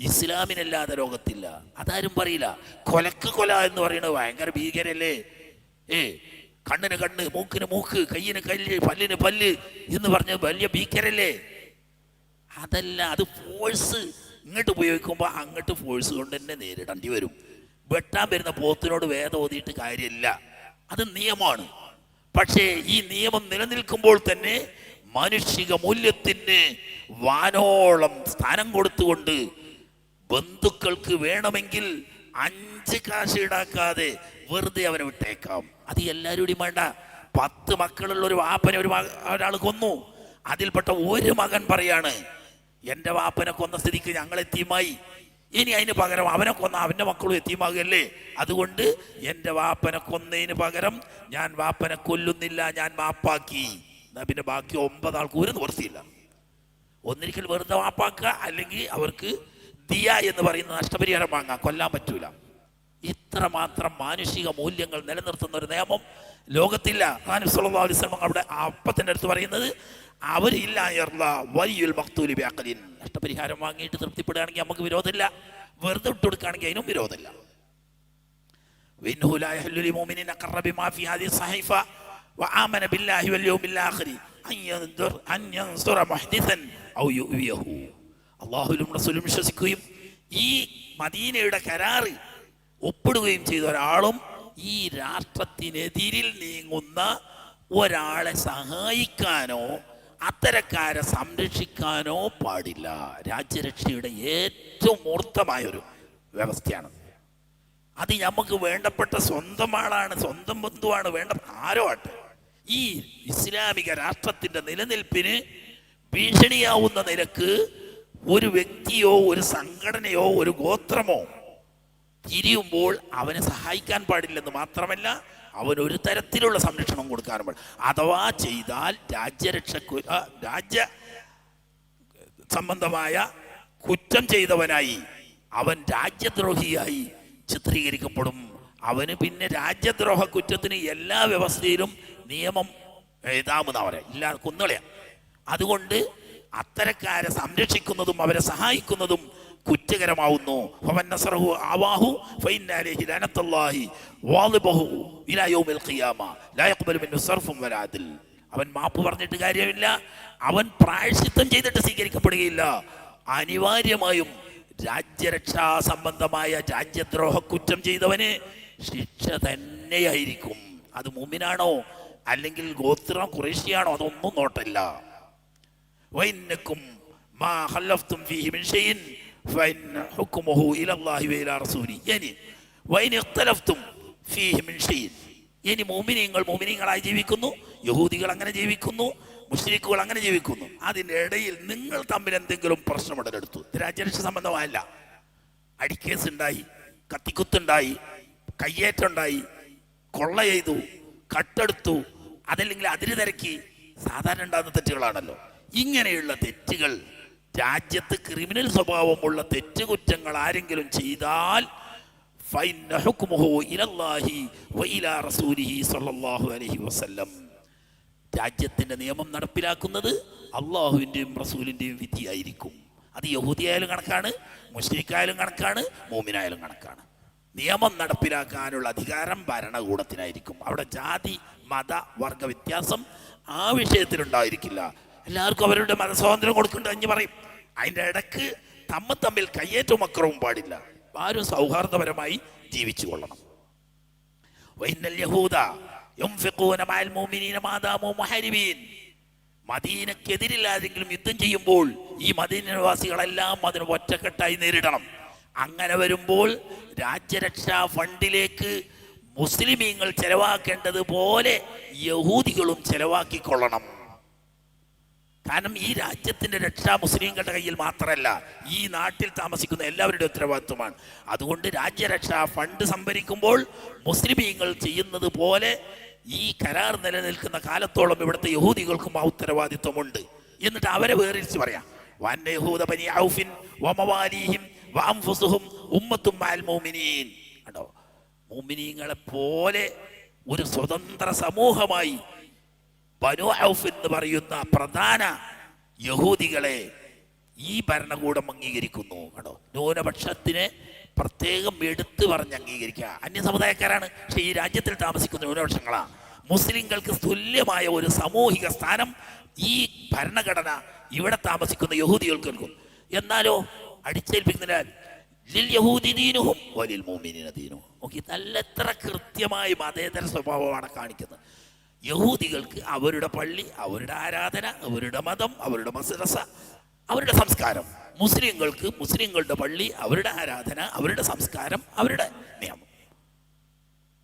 ഇസ്ലാമിനല്ലാതെ ലോകത്തില്ല. അതാരും പറയില്ല. കൊലക്ക് കൊല എന്ന് പറയുന്നത് ഭയങ്കര ഭീകരല്ലേ. കണ്ണിന് കണ്ണ്, മൂക്കിന് മൂക്ക്, കയ്യിന് കല്ല്, പല്ലിന് പല്ല് എന്ന് പറഞ്ഞ വലിയ ഭീകരല്ലേ. അതല്ല, അത് ഫോഴ്സ് ഇങ്ങോട്ട് ഉപയോഗിക്കുമ്പോൾ അങ്ങോട്ട് ഫോഴ്സ് കൊണ്ട് തന്നെ നേരിടേണ്ടി വരും. വെട്ടാൻ വരുന്ന പോത്തിനോട് വേദം ഓതിയിട്ട് കാര്യമില്ല, അത് നിയമമാണ്. പക്ഷേ ഈ നിയമം നിലനിൽക്കുമ്പോൾ തന്നെ മാനുഷിക മൂല്യത്തിന് വാനോളം സ്ഥാനം കൊടുത്തുകൊണ്ട് ബന്ധുക്കൾക്ക് വേണമെങ്കിൽ 5 കാശ് ഈടാക്കാതെ വെറുതെ അവനെ വിട്ടേക്കാം. അത് എല്ലാവരുടെയും വേണ്ട. 10 മക്കളുള്ള ഒരു വാപ്പനെ ഒരാൾ കൊന്നു, അതിൽപ്പെട്ട ഒരു മകൻ പറയാണ്, എൻ്റെ വാപ്പനെ കൊന്ന സ്ഥിതിക്ക് ഞങ്ങൾ എത്തീമായി, ഇനി അതിന് പകരം അവനെ കൊന്ന അവൻ്റെ മക്കളും എത്തീമാകല്ലേ, അതുകൊണ്ട് എൻ്റെ വാപ്പനെ കൊന്നതിന് പകരം ഞാൻ വാപ്പനെ കൊല്ലുന്നില്ല, ഞാൻ മാപ്പാക്കി. എന്നാൽ പിന്നെ ബാക്കി 9 ആൾക്ക് ഒരു നിവൃത്തിയില്ല. ഒന്നിരിക്കൽ വെറുതെ മാപ്പാക്കുക, അല്ലെങ്കിൽ അവർക്ക് ദിയ എന്ന് പറയുന്ന നഷ്ടപരിഹാരം വാങ്ങാം, കൊല്ലാൻ പറ്റൂല. ഇത്രമാത്രം മാനുഷിക മൂല്യങ്ങൾ നിലനിർത്തുന്ന ഒരു നിയമം ലോകത്തില്ല. നബി സല്ലല്ലാഹു അലൈഹി വസല്ലം അവിടെ അപ്പത്തിൻ്റെ അടുത്ത് പറയുന്നത്, അവരില്ല വലിയുൽ മഖ്തൂലി ബിഅഖ്ലിൻ, നഷ്ടപരിഹാരം വാങ്ങിയിട്ട് തൃപ്തിപ്പെടുകയാണെങ്കിൽ നമുക്ക് വിരോധമില്ല. വെറുതെ ഇട്ട് കൊടുക്കുകയാണെങ്കിൽ അതിനും വിരോധമില്ല. وإنه لا يحل لمؤمن أقر بما في هذه الصحيفة وآمن بالله واليوم الآخر أن ينصر محدثا أو يؤويه. അള്ളാഹുവിലും റസൂലും വിശ്വസിക്കുകയും ഈ മദീനയുടെ കരാറ് ഒപ്പിടുകയും ചെയ്ത ഒരാളും ഈ രാഷ്ട്രത്തിനെതിരിൽ നീങ്ങുന്ന ഒരാളെ സഹായിക്കാനോ അത്തരക്കാരെ സംരക്ഷിക്കാനോ പാടില്ല. രാജ്യരക്ഷയുടെ ഏറ്റവും മൂർത്തമായൊരു വ്യവസ്ഥയാണ് അത്. നമുക്ക് വേണ്ടപ്പെട്ട സ്വന്തം ആളാണ്, സ്വന്തം ബന്ധുവാണ്, വേണ്ട ആരോ ആട്ടെ, ഈ ഇസ്ലാമിക രാഷ്ട്രത്തിന്റെ നിലനിൽപ്പിന് ഭീഷണിയാവുന്ന നിലക്ക് ഒരു വ്യക്തിയോ ഒരു സംഘടനയോ ഒരു ഗോത്രമോ തിരിയുമ്പോൾ അവനെ സഹായിക്കാൻ പാടില്ലെന്ന് മാത്രമല്ല അവൻ ഒരു തരത്തിലുള്ള സംരക്ഷണം കൊടുക്കാനും പാടില്ല. അഥവാ ചെയ്താൽ രാജ്യ സംബന്ധമായ കുറ്റം ചെയ്തവനായി അവൻ രാജ്യദ്രോഹിയായി ചിത്രീകരിക്കപ്പെടും. അവന് പിന്നെ രാജ്യദ്രോഹ കുറ്റത്തിന് എല്ലാ വ്യവസ്ഥയിലും നിയമം എഴുതാമെന്നവരെ ഇല്ല കൊന്നുകളയാം. അതുകൊണ്ട് അത്തരക്കാരെ സംരക്ഷിക്കുന്നതും അവരെ സഹായിക്കുന്നതും കുറ്റകരമാവുന്നു. അവൻ മാപ്പ് പറഞ്ഞിട്ട് കാര്യമില്ല, അവൻ പ്രായശ്ചിത്തം ചെയ്തിട്ട് സ്വീകരിക്കപ്പെടുകയില്ല. അനിവാര്യമായും രാജ്യരക്ഷാ സംബന്ധമായ രാജ്യദ്രോഹ കുറ്റം ചെയ്തവന് ശിക്ഷ തന്നെയായിരിക്കും. അത് മുഅ്മിനാണോ അല്ലെങ്കിൽ ഗോത്രം ഖുറൈശിയാണോ അതൊന്നും നോട്ടല്ല. വൈന്നക്കും മാ ഖല്ലഫ്തും ഫീഹി മിൻ ഷൈഇൻ ഫഇന്ന ഹുക്മുഹു ഇലല്ലാഹി വഇലാ റസൂലി. ഇനി വൈൻ ഇഖ്തലഫ്തും ഫീഹി മിൻ ഷൈഇൻ, ഇനി മുഅ്മിനീങ്ങളായി ജീവിക്കുന്നു, യഹൂദികൾ അങ്ങനെ ജീവിക്കുന്നു, മുശ്രിക്കുകൾ അങ്ങനെ ജീവിക്കുന്നു, അതിൻ്റെ ഇടയിൽ നിങ്ങൾ തമ്മിൽ എന്തെങ്കിലും പ്രശ്നമുടലെടുത്തു, രാജ്യരക്ഷ സംബന്ധമായല്ല, അടിക്കേസ് ഉണ്ടായി, കത്തിക്കുത്തുണ്ടായി, കയ്യേറ്റുണ്ടായി, കൊള്ള ചെയ്തു, കട്ടെടുത്തു, അതല്ലെങ്കിൽ അതിര് തിരക്കി, സാധാരണ ഉണ്ടാകുന്ന തെറ്റുകളാണല്ലോ. ഇങ്ങനെയുള്ള തെറ്റുകൾ, രാജ്യത്ത് ക്രിമിനൽ സ്വഭാവമുള്ള തെറ്റുകുറ്റങ്ങൾ ആരെങ്കിലും ചെയ്താൽ ഫഇന്ന ഹുക്മുഹു ഇലല്ലാഹി വഇലാ റസൂലിഹി സ്വല്ലല്ലാഹു അലൈഹി വസല്ലം. രാജ്യത്തിന്റെ നിയമം നടപ്പിലാക്കുന്നത് അള്ളാഹുവിൻ്റെയും റസൂലിൻ്റെയും വിധിയായിരിക്കും. അത് യഹൂദിയായാലും കണക്കാണ്, മുശ്രിക്കായാലും കണക്കാണ്, മോമിനായാലും കണക്കാണ്. നിയമം നടപ്പിലാക്കാനുള്ള അധികാരം ഭരണകൂടത്തിനായിരിക്കും. അവിടെ ജാതി മത വർഗ വ്യത്യാസം ആ വിഷയത്തിലുണ്ടായിരിക്കില്ല. എല്ലാവർക്കും അവരുടെ മതസ്വാതന്ത്ര്യം കൊടുക്കേണ്ടത് എന്ന് പറയും. അതിൻ്റെ ഇടക്ക് തമ്മിൽ കയ്യേറ്റവും അക്രവും പാടില്ല. ആരും സൗഹാർദ്ദപരമായി ജീവിച്ചു കൊള്ളണം. മദീനക്കെതിരിൽ ആരെങ്കിലും യുദ്ധം ചെയ്യുമ്പോൾ ഈ മദീന നിവാസികളെല്ലാം അതിന് ഒറ്റക്കെട്ടായി നേരിടണം. അങ്ങനെ വരുമ്പോൾ രാജ്യരക്ഷാ ഫണ്ടിലേക്ക് മുസ്ലിമീങ്ങൾ ചെലവാക്കേണ്ടത് പോലെ യഹൂദികളും ചെലവാക്കിക്കൊള്ളണം. കാരണം ഈ രാജ്യത്തിന്റെ രക്ഷ മുസ്ലിങ്ങളുടെ കയ്യിൽ മാത്രമല്ല, ഈ നാട്ടിൽ താമസിക്കുന്ന എല്ലാവരുടെ ഉത്തരവാദിത്വമാണ്. അതുകൊണ്ട് രാജ്യരക്ഷാ ഫണ്ട് സംഭരിക്കുമ്പോൾ മുസ്ലിമീങ്ങൾ ചെയ്യുന്നത് പോലെ ഈ കരാർ നിലനിൽക്കുന്ന കാലത്തോളം ഇവിടുത്തെ യഹൂദികൾക്കും ആ ഉത്തരവാദിത്വമുണ്ട്. എന്നിട്ട് അവരെ വേറിച്ച് പറയാം, മുഅ്മിനീങ്ങളെ പോലെ ഒരു സ്വതന്ത്ര സമൂഹമായി ബനു ഔഫ് എന്ന് പറയുന്ന പ്രധാന യഹൂദികളെ ഈ ഭരണകൂടം അംഗീകരിക്കുന്നു. കേട്ടോ, ന്യൂനപക്ഷത്തിനെ പ്രത്യേകം എടുത്തു പറഞ്ഞ് അംഗീകരിക്കുക. അന്യസമുദായക്കാരാണ്, പക്ഷെ ഈ രാജ്യത്തിൽ താമസിക്കുന്ന ന്യൂനപക്ഷങ്ങളാണ്. മുസ്ലിങ്ങൾക്ക് തുല്യമായ ഒരു സാമൂഹിക സ്ഥാനം ഈ ഭരണഘടന ഇവിടെ താമസിക്കുന്ന യഹൂദികൾക്ക് നൽകും. എന്നാലോ അടിച്ചേൽപ്പിക്കുന്നതിനാൽ ലിൽ യഹൂദി ദീനുഹും വലിൽ മുഅ്മിനീന ദീനുഹും. നോക്കി, നല്ല എത്ര കൃത്യമായി മതേതര സ്വഭാവമാണ് കാണിക്കുന്നത്. യഹൂദികൾക്ക് അവരുടെ പള്ളി, അവരുടെ ആരാധന, അവരുടെ മതം, അവരുടെ മദ്രസ, അവരുടെ സംസ്കാരം. മുസ്ലിങ്ങൾക്ക് മുസ്ലിങ്ങളുടെ പള്ളി, അവരുടെ ആരാധന, അവരുടെ സംസ്കാരം, അവരുടെ നിയമം.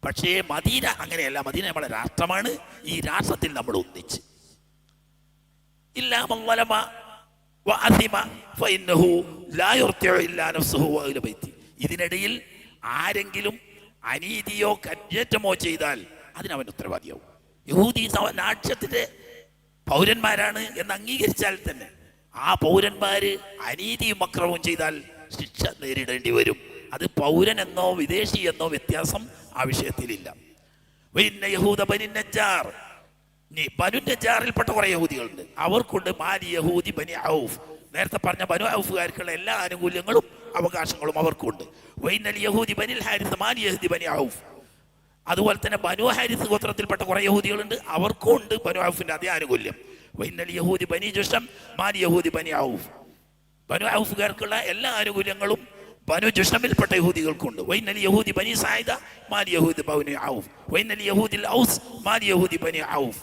പക്ഷേ മദീന അങ്ങനെയല്ല. മദീന നമ്മുടെ രാഷ്ട്രമാണ്. ഈ രാഷ്ട്രത്തിൽ നമ്മൾ ഒന്നിച്ച് ഇതിനിടയിൽ ആരെങ്കിലും അനീതിയോ കയ്യേറ്റമോ ചെയ്താൽ അതിനവൻ ഉത്തരവാദിയാവും. യഹൂദി രാഷ്ട്രത്തിന്റെ പൗരന്മാരാണ് എന്ന് അംഗീകരിച്ചാൽ തന്നെ ആ പൗരന്മാര് അനീതിയും അക്രമവും ചെയ്താൽ ശിക്ഷ നേരിടേണ്ടി വരും. അത് പൗരനെന്നോ വിദേശി എന്നോ വ്യത്യാസം ആ വിഷയത്തിലില്ല. ബനു നജ്ജാറിൽപ്പെട്ട കുറെ യഹൂദികളുണ്ട്. അവർക്കുണ്ട് മാലി യഹൂദി ബനി ഔഫ്. നേരത്തെ പറഞ്ഞ ബനു ഔഫുകാർക്കുള്ള എല്ലാ ആനുകൂല്യങ്ങളും അവകാശങ്ങളും അവർക്കുണ്ട്. വൈനൽ യഹൂദി ബനിൽ ഹാരിസ് മാലി യഹൂദി ബനി ഔഫ്, അതുപോലെ തന്നെ ബനു ഹാരിസ് ഗോത്രത്തിൽപ്പെട്ട കുറെ യഹൂദികളുണ്ട്, അവർക്കും ഉണ്ട് ബനു ഔഫിന്റെ അതേ ആനുകൂല്യം. വൈനൽ യഹൂദി ബനി ജുഷം മാലി യഹൂദി ബനി ഔഫ്, ബനു ഔഫുകാർക്കുള്ള എല്ലാ ആനുകൂല്യങ്ങളും ബനു ജുഷമിൽപ്പെട്ട യഹൂദികൾക്കുണ്ട്. വൈനൽ യഹൂദി ബനി സായിദ മാലി യഹൂദി ബനി ഔഫ്, വൈനൽ യഹൂദി ഔസ് മാലി യഹൂദി ബനി ഔഫ്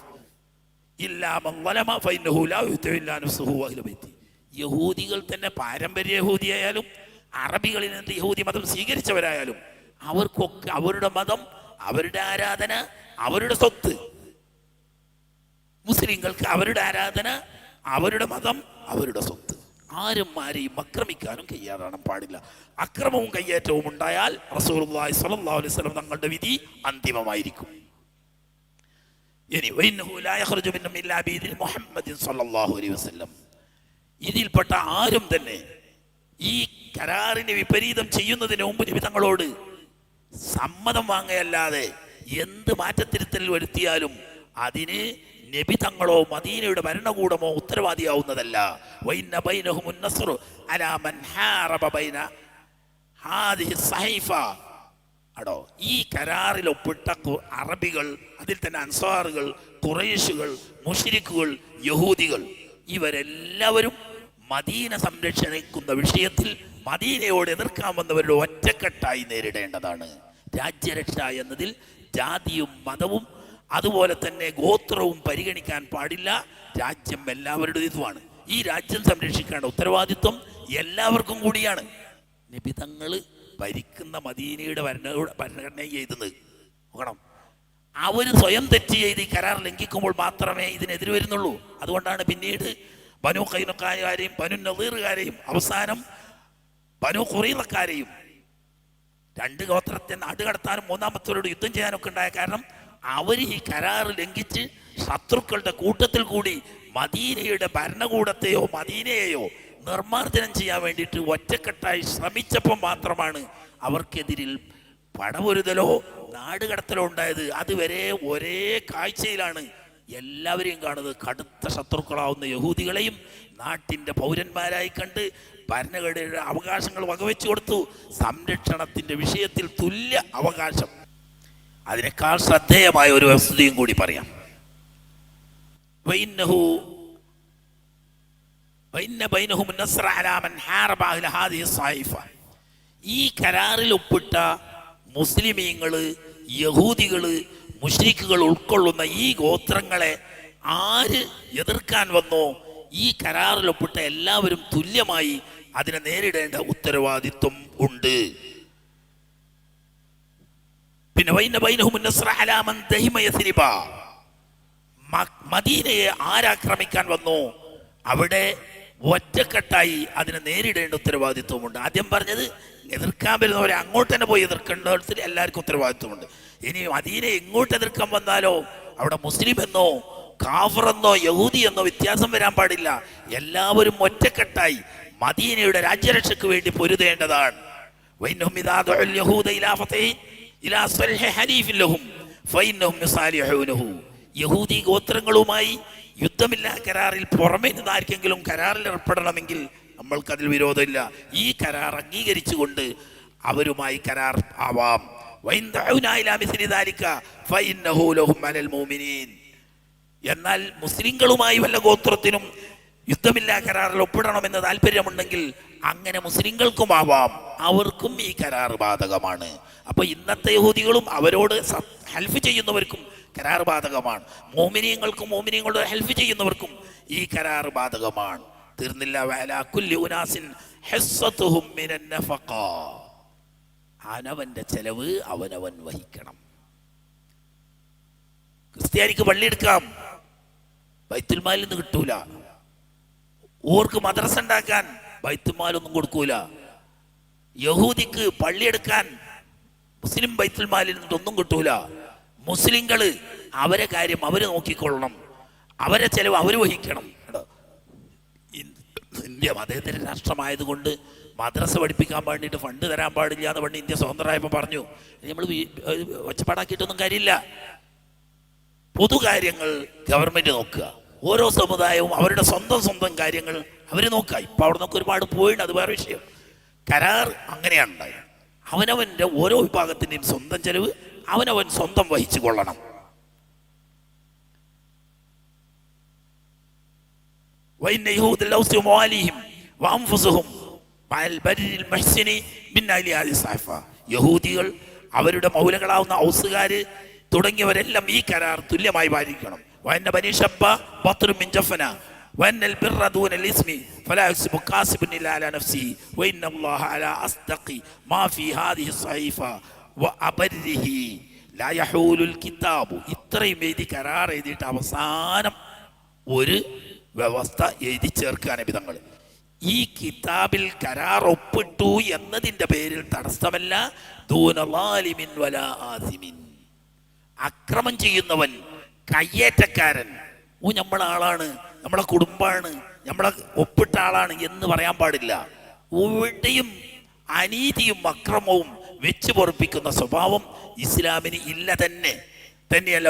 ഇല്ലാ മൻ ളലമ ഫഇന്നഹു ലാ യുതി ഇല്ലാ നഫ്സുഹു വഅഹ്ലു ബൈതി. യഹൂദികൾ തന്നെ പാരമ്പര്യ യഹൂദിയായാലും അറബികളിൽ നിന്ന് യഹൂദി മതം സ്വീകരിച്ചവരായാലും അവർക്കൊക്കെ അവരുടെ മതം, അവരുടെ ആരാധന, അവരുടെ സ്വത്ത്. മുസ്ലിങ്ങൾക്ക് അവരുടെ ആരാധന, അവരുടെ മതം, അവരുടെ സ്വത്ത്. ആരും ആരെയും ആക്രമിക്കാനും കയ്യാറാണ് പാടില്ല. അക്രമവും കയ്യേറ്റവും ഉണ്ടായാൽ റസൂലുള്ളാഹി സ്വല്ലല്ലാഹു അലൈഹി വസല്ലം തങ്ങളുടെ വിധി അന്തിമമായിരിക്കും. ഇനി വഇന്നഹു ലാ യഖ്റുജു മിൻ ഇല്ലാ ബിഇദ്നി മുഹമ്മദിൻ സ്വല്ലല്ലാഹു അലൈഹി വസല്ലം, ഇതിൽപ്പെട്ട ആരും തന്നെ ഈ കരാറിന് വിപരീതം ചെയ്യുന്നതിന് മുമ്പ് നബി തങ്ങളോട് സമ്മതം വാങ്ങയല്ലാതെ എന്ത് മാറ്റത്തിരുത്തൽ വരുത്തിയാലും അതിന് നബി തങ്ങളോ മദീനയുടെ ഭരണകൂടമോ ഉത്തരവാദിയാവുന്നതല്ല. വഇന്ന ബൈനഹുമുൻ നസ്റു അലാ മൻ ഹാറബ ബൈന ഹാദിഹി സഹീഫ. അടോ, ഈ കരാറിൽ ഒപ്പിട്ട അറബികൾ, അതിൽ തന്നെ അൻസാറുകൾ, ഖുറൈശുകൾ, മുശ്രിക്കുകൾ, യഹൂദികൾ, ഇവരെല്ലാവരും മദീന സംരക്ഷിക്കുന്ന വിഷയത്തിൽ മദീനയോട് എതിർക്കാൻ വന്നവരുടെ ഒറ്റക്കെട്ടായി നേരിടേണ്ടതാണ്. രാജ്യരക്ഷ എന്നതിൽ ജാതിയും മതവും അതുപോലെ തന്നെ ഗോത്രവും പരിഗണിക്കാൻ പാടില്ല. രാജ്യം എല്ലാവരുടേതുമാണ്. ഈ രാജ്യം സംരക്ഷിക്കേണ്ട ഉത്തരവാദിത്വം എല്ലാവർക്കും കൂടിയാണ്. നബി തങ്ങൾ ഭരിക്കുന്ന മദീനയുടെ ഭരണഘടന ചെയ്തത് നോക്കണം. അവർ സ്വയം തെറ്റ് ചെയ്ത് ഈ കരാർ ലംഘിക്കുമ്പോൾ മാത്രമേ ഇതിനെതിരെ വരുന്നുള്ളൂ. അതുകൊണ്ടാണ് പിന്നീട് ബനു ഖൈനുഖാരെയും ബനു നളീറുകാരെയും അവസാനം ബനു ഖുറൈളക്കാരെയും രണ്ട് ഗോത്രത്തെ നാടുകടത്താനും മൂന്നാമത്തവരോട് യുദ്ധം ചെയ്യാനൊക്കെ ഉണ്ടായ കാരണം അവർ ഈ കരാർ ലംഘിച്ച് ശത്രുക്കളുടെ കൂട്ടത്തിൽ കൂടി മദീനയുടെ ഭരണകൂടത്തെയോ മദീനയെയോ നിർമ്മാർജ്ജനം ചെയ്യാൻ വേണ്ടിയിട്ട് ഒറ്റക്കെട്ടായി ശ്രമിച്ചപ്പോൾ മാത്രമാണ് അവർക്കെതിരിൽ പടപൊരുതലോ നാടുകടത്തലോ ഉണ്ടായത്. അതുവരെ ഒരേ കാഴ്ചയിലാണ് എല്ലാവരെയും കാണുന്നത്. കടുത്ത ശത്രുക്കളാവുന്ന യഹൂദികളെയും നാട്ടിൻ്റെ പൗരന്മാരായി കണ്ട് ഭരണഘടനയുടെ അവകാശങ്ങൾ വകവെച്ചു കൊടുത്തു. സംരക്ഷണത്തിൻ്റെ വിഷയത്തിൽ തുല്യ അവകാശം. അതിനേക്കാൾ ശ്രദ്ധേയമായ ഒരു വസ്തുതയും കൂടി പറയാം. ഈ കരാറിൽ ഒപ്പിട്ട മുസ്ലിമീങ്ങള്, യഹൂദികള്, മുശ്രിക്കുകൾ ഉൾക്കൊള്ളുന്ന ഈ ഗോത്രങ്ങളെ ആര് എതിർക്കാൻ വന്നോ ഈ കരാറിൽ ഒപ്പിട്ട എല്ലാവരും തുല്യമായി അതിനെ നേരിടേണ്ട ഉത്തരവാദിത്വം ഉണ്ട്. പിന്നെ മദീനയെ ആരാക്രമിക്കാൻ വന്നോ അവിടെ ഒറ്റക്കെട്ടായി അതിനെ നേരിടേണ്ട ഉത്തരവാദിത്വമുണ്ട്. ആദ്യം പറഞ്ഞത് എതിർക്കാൻ വരുന്നവരെ അങ്ങോട്ട് തന്നെ പോയി എതിർക്കേണ്ടതിൽ എല്ലാവർക്കും ഉത്തരവാദിത്വമുണ്ട്. ഇനി മദീനയെ എങ്ങോട്ട് എതിർക്കാൻ വന്നാലോ അവിടെ മുസ്ലിം എന്നോ കാഫർ എന്നോ യഹൂദി എന്നോ വ്യത്യാസം വരാൻ പാടില്ല. എല്ലാവരും ഒറ്റക്കെട്ടായി മദീനയുടെ രാജ്യരക്ഷയ്ക്ക് വേണ്ടി പൊരുതേണ്ടതാണ്. യഹൂദി ഗോത്രങ്ങളുമായി യുദ്ധമില്ലാ കരാറിൽ പുറമേ നിന്ന് ആർക്കെങ്കിലും കരാറിൽ ഏർപ്പെടണമെങ്കിൽ നമ്മൾക്കതിൽ വിരോധമില്ല. ഈ കരാർ അംഗീകരിച്ചുകൊണ്ട് അവരുമായി കരാർ ആവാം. എന്നാൽ മുസ്ലിങ്ങളുമായി വല്ല ഗോത്രത്തിനും യുദ്ധമില്ലാ കരാറിൽ ഒപ്പിടണമെന്ന് താല്പര്യമുണ്ടെങ്കിൽ അങ്ങനെ മുസ്ലിങ്ങൾക്കുമാവാം, അവർക്കും ഈ കരാർ ബാധകമാണ്. അപ്പൊ ഇന്നത്തെ യഹൂദികളും അവരോട് ഹെൽപ്പ് ചെയ്യുന്നവർക്കും കരാർ ബാധകമാണ്. മോമിനിയങ്ങൾക്കും മോമിനിയങ്ങളോട് ഹെൽപ്പ് ചെയ്യുന്നവർക്കും ഈ കരാർ ബാധകമാണ്. തീർന്നില്ല. അവനവന്റെ ചെലവ് അവനവൻ വഹിക്കണം. ക്രിസ്ത്യാനിക്ക് പള്ളിയെടുക്കാം, ബൈത്തുൽമാലിൽ നിന്ന് കിട്ടൂല. ഓർക്ക് മദ്രസ ഉണ്ടാക്കാൻ ബൈത്തുൽമാലൊന്നും കൊടുക്കൂല. യഹൂദിക്ക് പള്ളിയെടുക്കാൻ മുസ്ലിം ബൈത്തുൽമാലിൽ നിന്നൊന്നും കിട്ടൂല. മുസ്ലിങ്ങള് അവരെ കാര്യം അവര് നോക്കിക്കൊള്ളണം, അവരെ ചെലവ് അവര് വഹിക്കണം. ഇന്ത്യ മതേതര രാഷ്ട്രമായതുകൊണ്ട് മദ്രസ പഠിപ്പിക്കാൻ വേണ്ടിയിട്ട് ഫണ്ട് തരാൻ പാടില്ല എന്ന് പറഞ്ഞ് ഇന്ത്യ സ്വതന്ത്രമായപ്പോൾ പറഞ്ഞു. നമ്മൾ ഒച്ചപ്പാടാക്കിയിട്ടൊന്നും കാര്യമില്ല. പൊതുകാര്യങ്ങൾ ഗവൺമെന്റ് നോക്കുക, ഓരോ സമുദായവും അവരുടെ സ്വന്തം കാര്യങ്ങൾ അവർ നോക്കുക. ഇപ്പം അവിടെ നിന്നൊക്കെ ഒരുപാട് പോയിട്ടുണ്ട്, അത് വേറെ വിഷയം. കരാർ അങ്ങനെയാണ് ഉണ്ടായത്. അവനവൻ്റെ ഓരോ വിഭാഗത്തിൻ്റെയും സ്വന്തം ചെലവ് അവനവൻ സ്വന്തം വഹിച്ചു കൊള്ളണം. യഹൂദികൾ, അവരുടെ മൗലകളാവുന്ന ഔസുകാര് തുടങ്ങിയവരെല്ലാം ഈ കരാർ തുല്യമായി പാലിക്കണം. ഇത്രയും എഴുതി കരാർ എഴുതിയിട്ട് അവസാനം ഒരു വ്യവസ്ഥ എഴുതി ചേർക്കാൻ വിധങ്ങൾ. ഈ കിതാബിൽ കരാർ ഒപ്പിട്ടു എന്നതിൻ്റെ പേരിൽ തടസ്സമല്ല ദൂനലാലിമിൻ വലാ ആസിമിൻ. അക്രമം ചെയ്യുന്നവൻ, കയ്യേറ്റക്കാരൻ, നമ്മളെ ആളാണ്, നമ്മളെ കുടുംബാണ്, നമ്മളെ ഒപ്പിട്ട ആളാണ് എന്ന് പറയാൻ പാടില്ല. എവിടെയും അനീതിയും അക്രമവും വെച്ച് പൊറപ്പിക്കുന്ന സ്വഭാവം ഇസ്ലാമിന് ഇല്ല തന്നെയല്ല.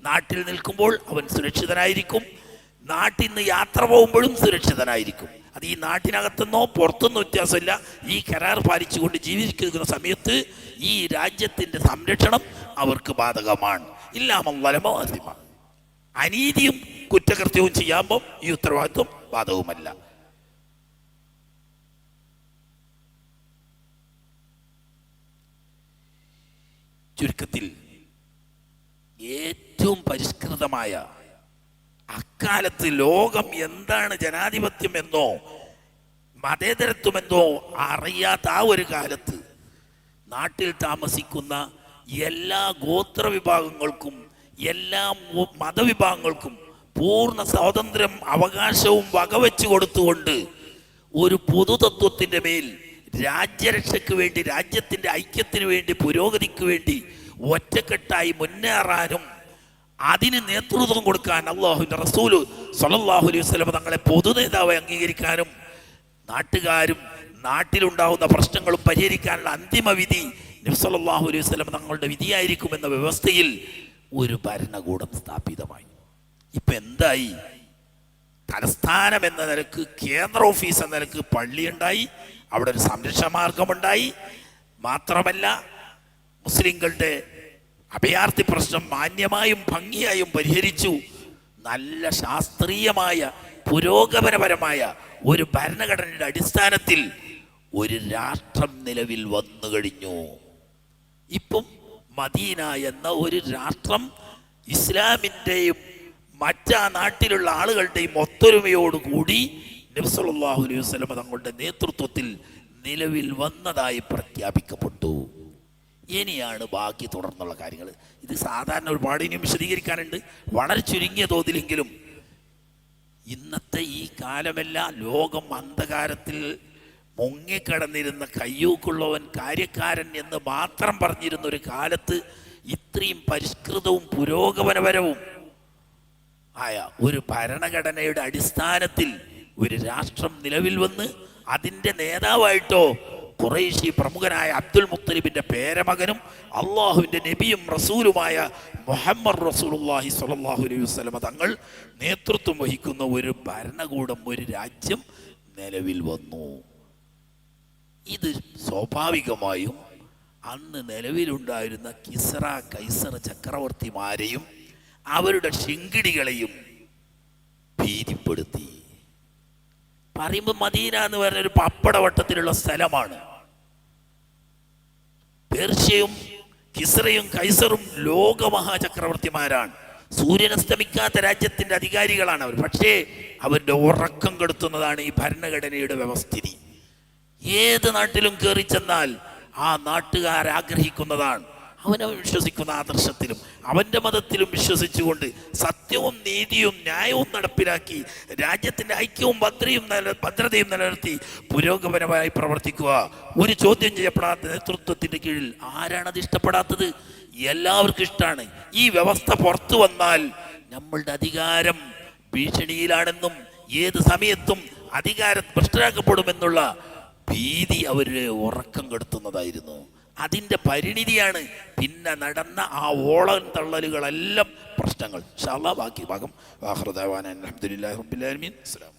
നാട്ടിൽ നിൽക്കുമ്പോൾ അവൻ സുരക്ഷിതനായിരിക്കും, നാട്ടിൽ നിന്ന് യാത്ര പോകുമ്പോഴും സുരക്ഷിതനായിരിക്കും. അത് ഈ നാട്ടിനകത്തുനിന്നോ പുറത്തുനിന്നോ വ്യത്യാസമില്ല. ഈ കരാർ പാലിച്ചുകൊണ്ട് ജീവിക്കുന്ന സമയത്ത് ഈ രാജ്യത്തിൻ്റെ സംരക്ഷണം അവർക്ക് ബാധകമാണ്. ഇല്ലാമ അനീതിയും കുറ്റകൃത്യവും ചെയ്യുമ്പോൾ ഈ ഉത്തരവാദിത്വം ബാധകവുമല്ല. ചുരുക്കത്തിൽ ഏറ്റവും പരിഷ്കൃതമായ അക്കാലത്ത് ലോകം എന്താണ് ജനാധിപത്യം എന്നോ മതേതരത്വമെന്നോ അറിയാത്ത ആ ഒരു കാലത്ത് നാട്ടിൽ താമസിക്കുന്ന എല്ലാ ഗോത്ര വിഭാഗങ്ങൾക്കും എല്ലാ മതവിഭാഗങ്ങൾക്കും പൂർണ്ണ സ്വാതന്ത്ര്യം അവകാശവും വകവെച്ചു കൊടുത്തുകൊണ്ട് ഒരു പൊതുതത്വത്തിൻ്റെ മേൽ രാജ്യരക്ഷയ്ക്ക് വേണ്ടി, രാജ്യത്തിൻ്റെ ഐക്യത്തിന് വേണ്ടി, പുരോഗതിക്ക് വേണ്ടി ഒറ്റക്കെട്ടായി മുന്നേറാനും അതിന് നേതൃത്വം കൊടുക്കാൻ അല്ലാഹുവിൻ്റെ റസൂല് സ്വല്ലല്ലാഹു അലൈഹി വസല്ലം തങ്ങളെ പൊതുനേതാവായി അംഗീകരിക്കാനും നാട്ടുകാരും നാട്ടിലുണ്ടാവുന്ന പ്രശ്നങ്ങളും പരിഹരിക്കാനുള്ള അന്തിമ വിധി നബി സല്ലല്ലാഹു അലൈഹി വസല്ലം തങ്ങളുടെ വിധിയായിരിക്കുമെന്ന വ്യവസ്ഥയിൽ ഒരു ഭരണകൂടം സ്ഥാപിതമായി. ഇപ്പം എന്തായി? തലസ്ഥാനം എന്ന നിലക്ക്, കേന്ദ്ര ഓഫീസ് എന്ന നിലക്ക് പള്ളിയുണ്ടായി, അവിടെ ഒരു സംരക്ഷണ മാർഗമുണ്ടായി. മാത്രമല്ല മുസ്ലിങ്ങളുടെ അഭയാർത്ഥി പ്രശ്നം മാന്യമായും ഭംഗിയായും പരിഹരിച്ചു. നല്ല ശാസ്ത്രീയമായ പുരോഗമനപരമായ ഒരു ഭരണഘടനയുടെ അടിസ്ഥാനത്തിൽ ഒരു രാഷ്ട്രം നിലവിൽ വന്നു കഴിഞ്ഞു. ഇപ്പം മദീന എന്ന ഒരു രാഷ്ട്രം ഇസ്ലാമിൻ്റെയും മറ്റാ നാട്ടിലുള്ള ആളുകളുടെയും ഒത്തൊരുമയോടുകൂടി നബി സല്ലല്ലാഹു അലൈഹി വസല്ലം തങ്ങളുടെ നേതൃത്വത്തിൽ നിലവിൽ വന്നതായി പ്രഖ്യാപിക്കപ്പെട്ടു. ഇനിയാണ് ബാക്കി തുടർന്നുള്ള കാര്യങ്ങൾ. ഇത് സാധാരണ ഒരുപാട് ഇനിയും വിശദീകരിക്കാനുണ്ട്, വളരെ ചുരുങ്ങിയ തോതിലെങ്കിലും. ഇന്നത്തെ ഈ കാലമെല്ലാം ലോകം അന്ധകാരത്തിൽ മുങ്ങിക്കിടന്നിരുന്ന കയ്യൂക്കുള്ളവൻ കാര്യക്കാരൻ എന്ന് മാത്രം പറഞ്ഞിരുന്ന ഒരു കാലത്ത് ഇത്രയും പരിഷ്കൃതവും പുരോഗമനപരവും ആയ ഒരു ഭരണഘടനയുടെ അടിസ്ഥാനത്തിൽ ഒരു രാഷ്ട്രം നിലവിൽ വന്ന് അതിൻ്റെ നേതാവായിട്ടോ ഖുറൈശി പ്രമുഖനായ അബ്ദുൽ മുത്തലിബിൻ്റെ പേരമകനും അള്ളാഹുവിൻ്റെ നബിയും റസൂലുമായ മുഹമ്മദ് റസൂലുള്ളാഹി സ്വല്ലല്ലാഹു അലൈഹി വസല്ലം തങ്ങൾ നേതൃത്വം വഹിക്കുന്ന ഒരു ഭരണകൂടം, ഒരു രാജ്യം നിലവിൽ വന്നു. ഇത് സ്വാഭാവികമായും അന്ന് നിലവിലുണ്ടായിരുന്ന കിസ്റ, കൈസർ ചക്രവർത്തിമാരെയും അവരുടെ ശിങ്കിടികളെയും ഭീതിപ്പെടുത്തി. പറയുമ്പോൾ മദീന എന്ന് പറയുന്ന ഒരു പപ്പടവട്ടത്തിലുള്ള സ്ഥലമാണ്. പേർഷ്യയും കിസ്റയും കൈസറും ലോകമഹാചക്രവർത്തിമാരാണ്. സൂര്യനസ്തമിക്കാത്ത രാജ്യത്തിൻ്റെ അധികാരികളാണ് അവർ. പക്ഷേ അവരുടെ ഉറക്കം കെടുത്തുന്നതാണ് ഈ ഭരണഘടനയുടെ വ്യവസ്ഥിതി. ഏത് നാട്ടിലും കയറി ചെന്നാൽ ആ നാട്ടുകാർ ആഗ്രഹിക്കുന്നതാണ്. അവനവൻ വിശ്വസിക്കുന്ന ആദർശത്തിലും അവൻ്റെ മതത്തിലും വിശ്വസിച്ചുകൊണ്ട് സത്യവും നീതിയും ന്യായവും നടപ്പിലാക്കി രാജ്യത്തിൻ്റെ ഐക്യവും ഭദ്രതയും നിലനിർത്തി പുരോഗമനമായി പ്രവർത്തിക്കുക. ഒരു ചോദ്യം ചെയ്യപ്പെടാത്ത നേതൃത്വത്തിൻ്റെ കീഴിൽ ആരാണത് ഇഷ്ടപ്പെടാത്തത്? എല്ലാവർക്കും ഇഷ്ടമാണ്. ഈ വ്യവസ്ഥ പുറത്തു വന്നാൽ നമ്മളുടെ അധികാരം ഭീഷണിയിലാണെന്നും ഏത് സമയത്തും അധികാരം ഭ്രഷ്ടരാക്കപ്പെടുമെന്നുള്ള ഭീതി അവരുടെ ഉറക്കം കെടുത്തുന്നതായിരുന്നു. അതിൻ്റെ പരിണിതിയാണ് പിന്നെ നടന്ന ആ ഓളം തള്ളലുകളെല്ലാം പ്രശ്നങ്ങൾ. ഇൻഷാ അല്ലാഹ് ബാക്കി ഭാഗം. ആഖിറു ദഅവാനാ അൽഹംദുലില്ലാഹി റബ്ബിൽ ആലമീൻ. അസ്സലാം.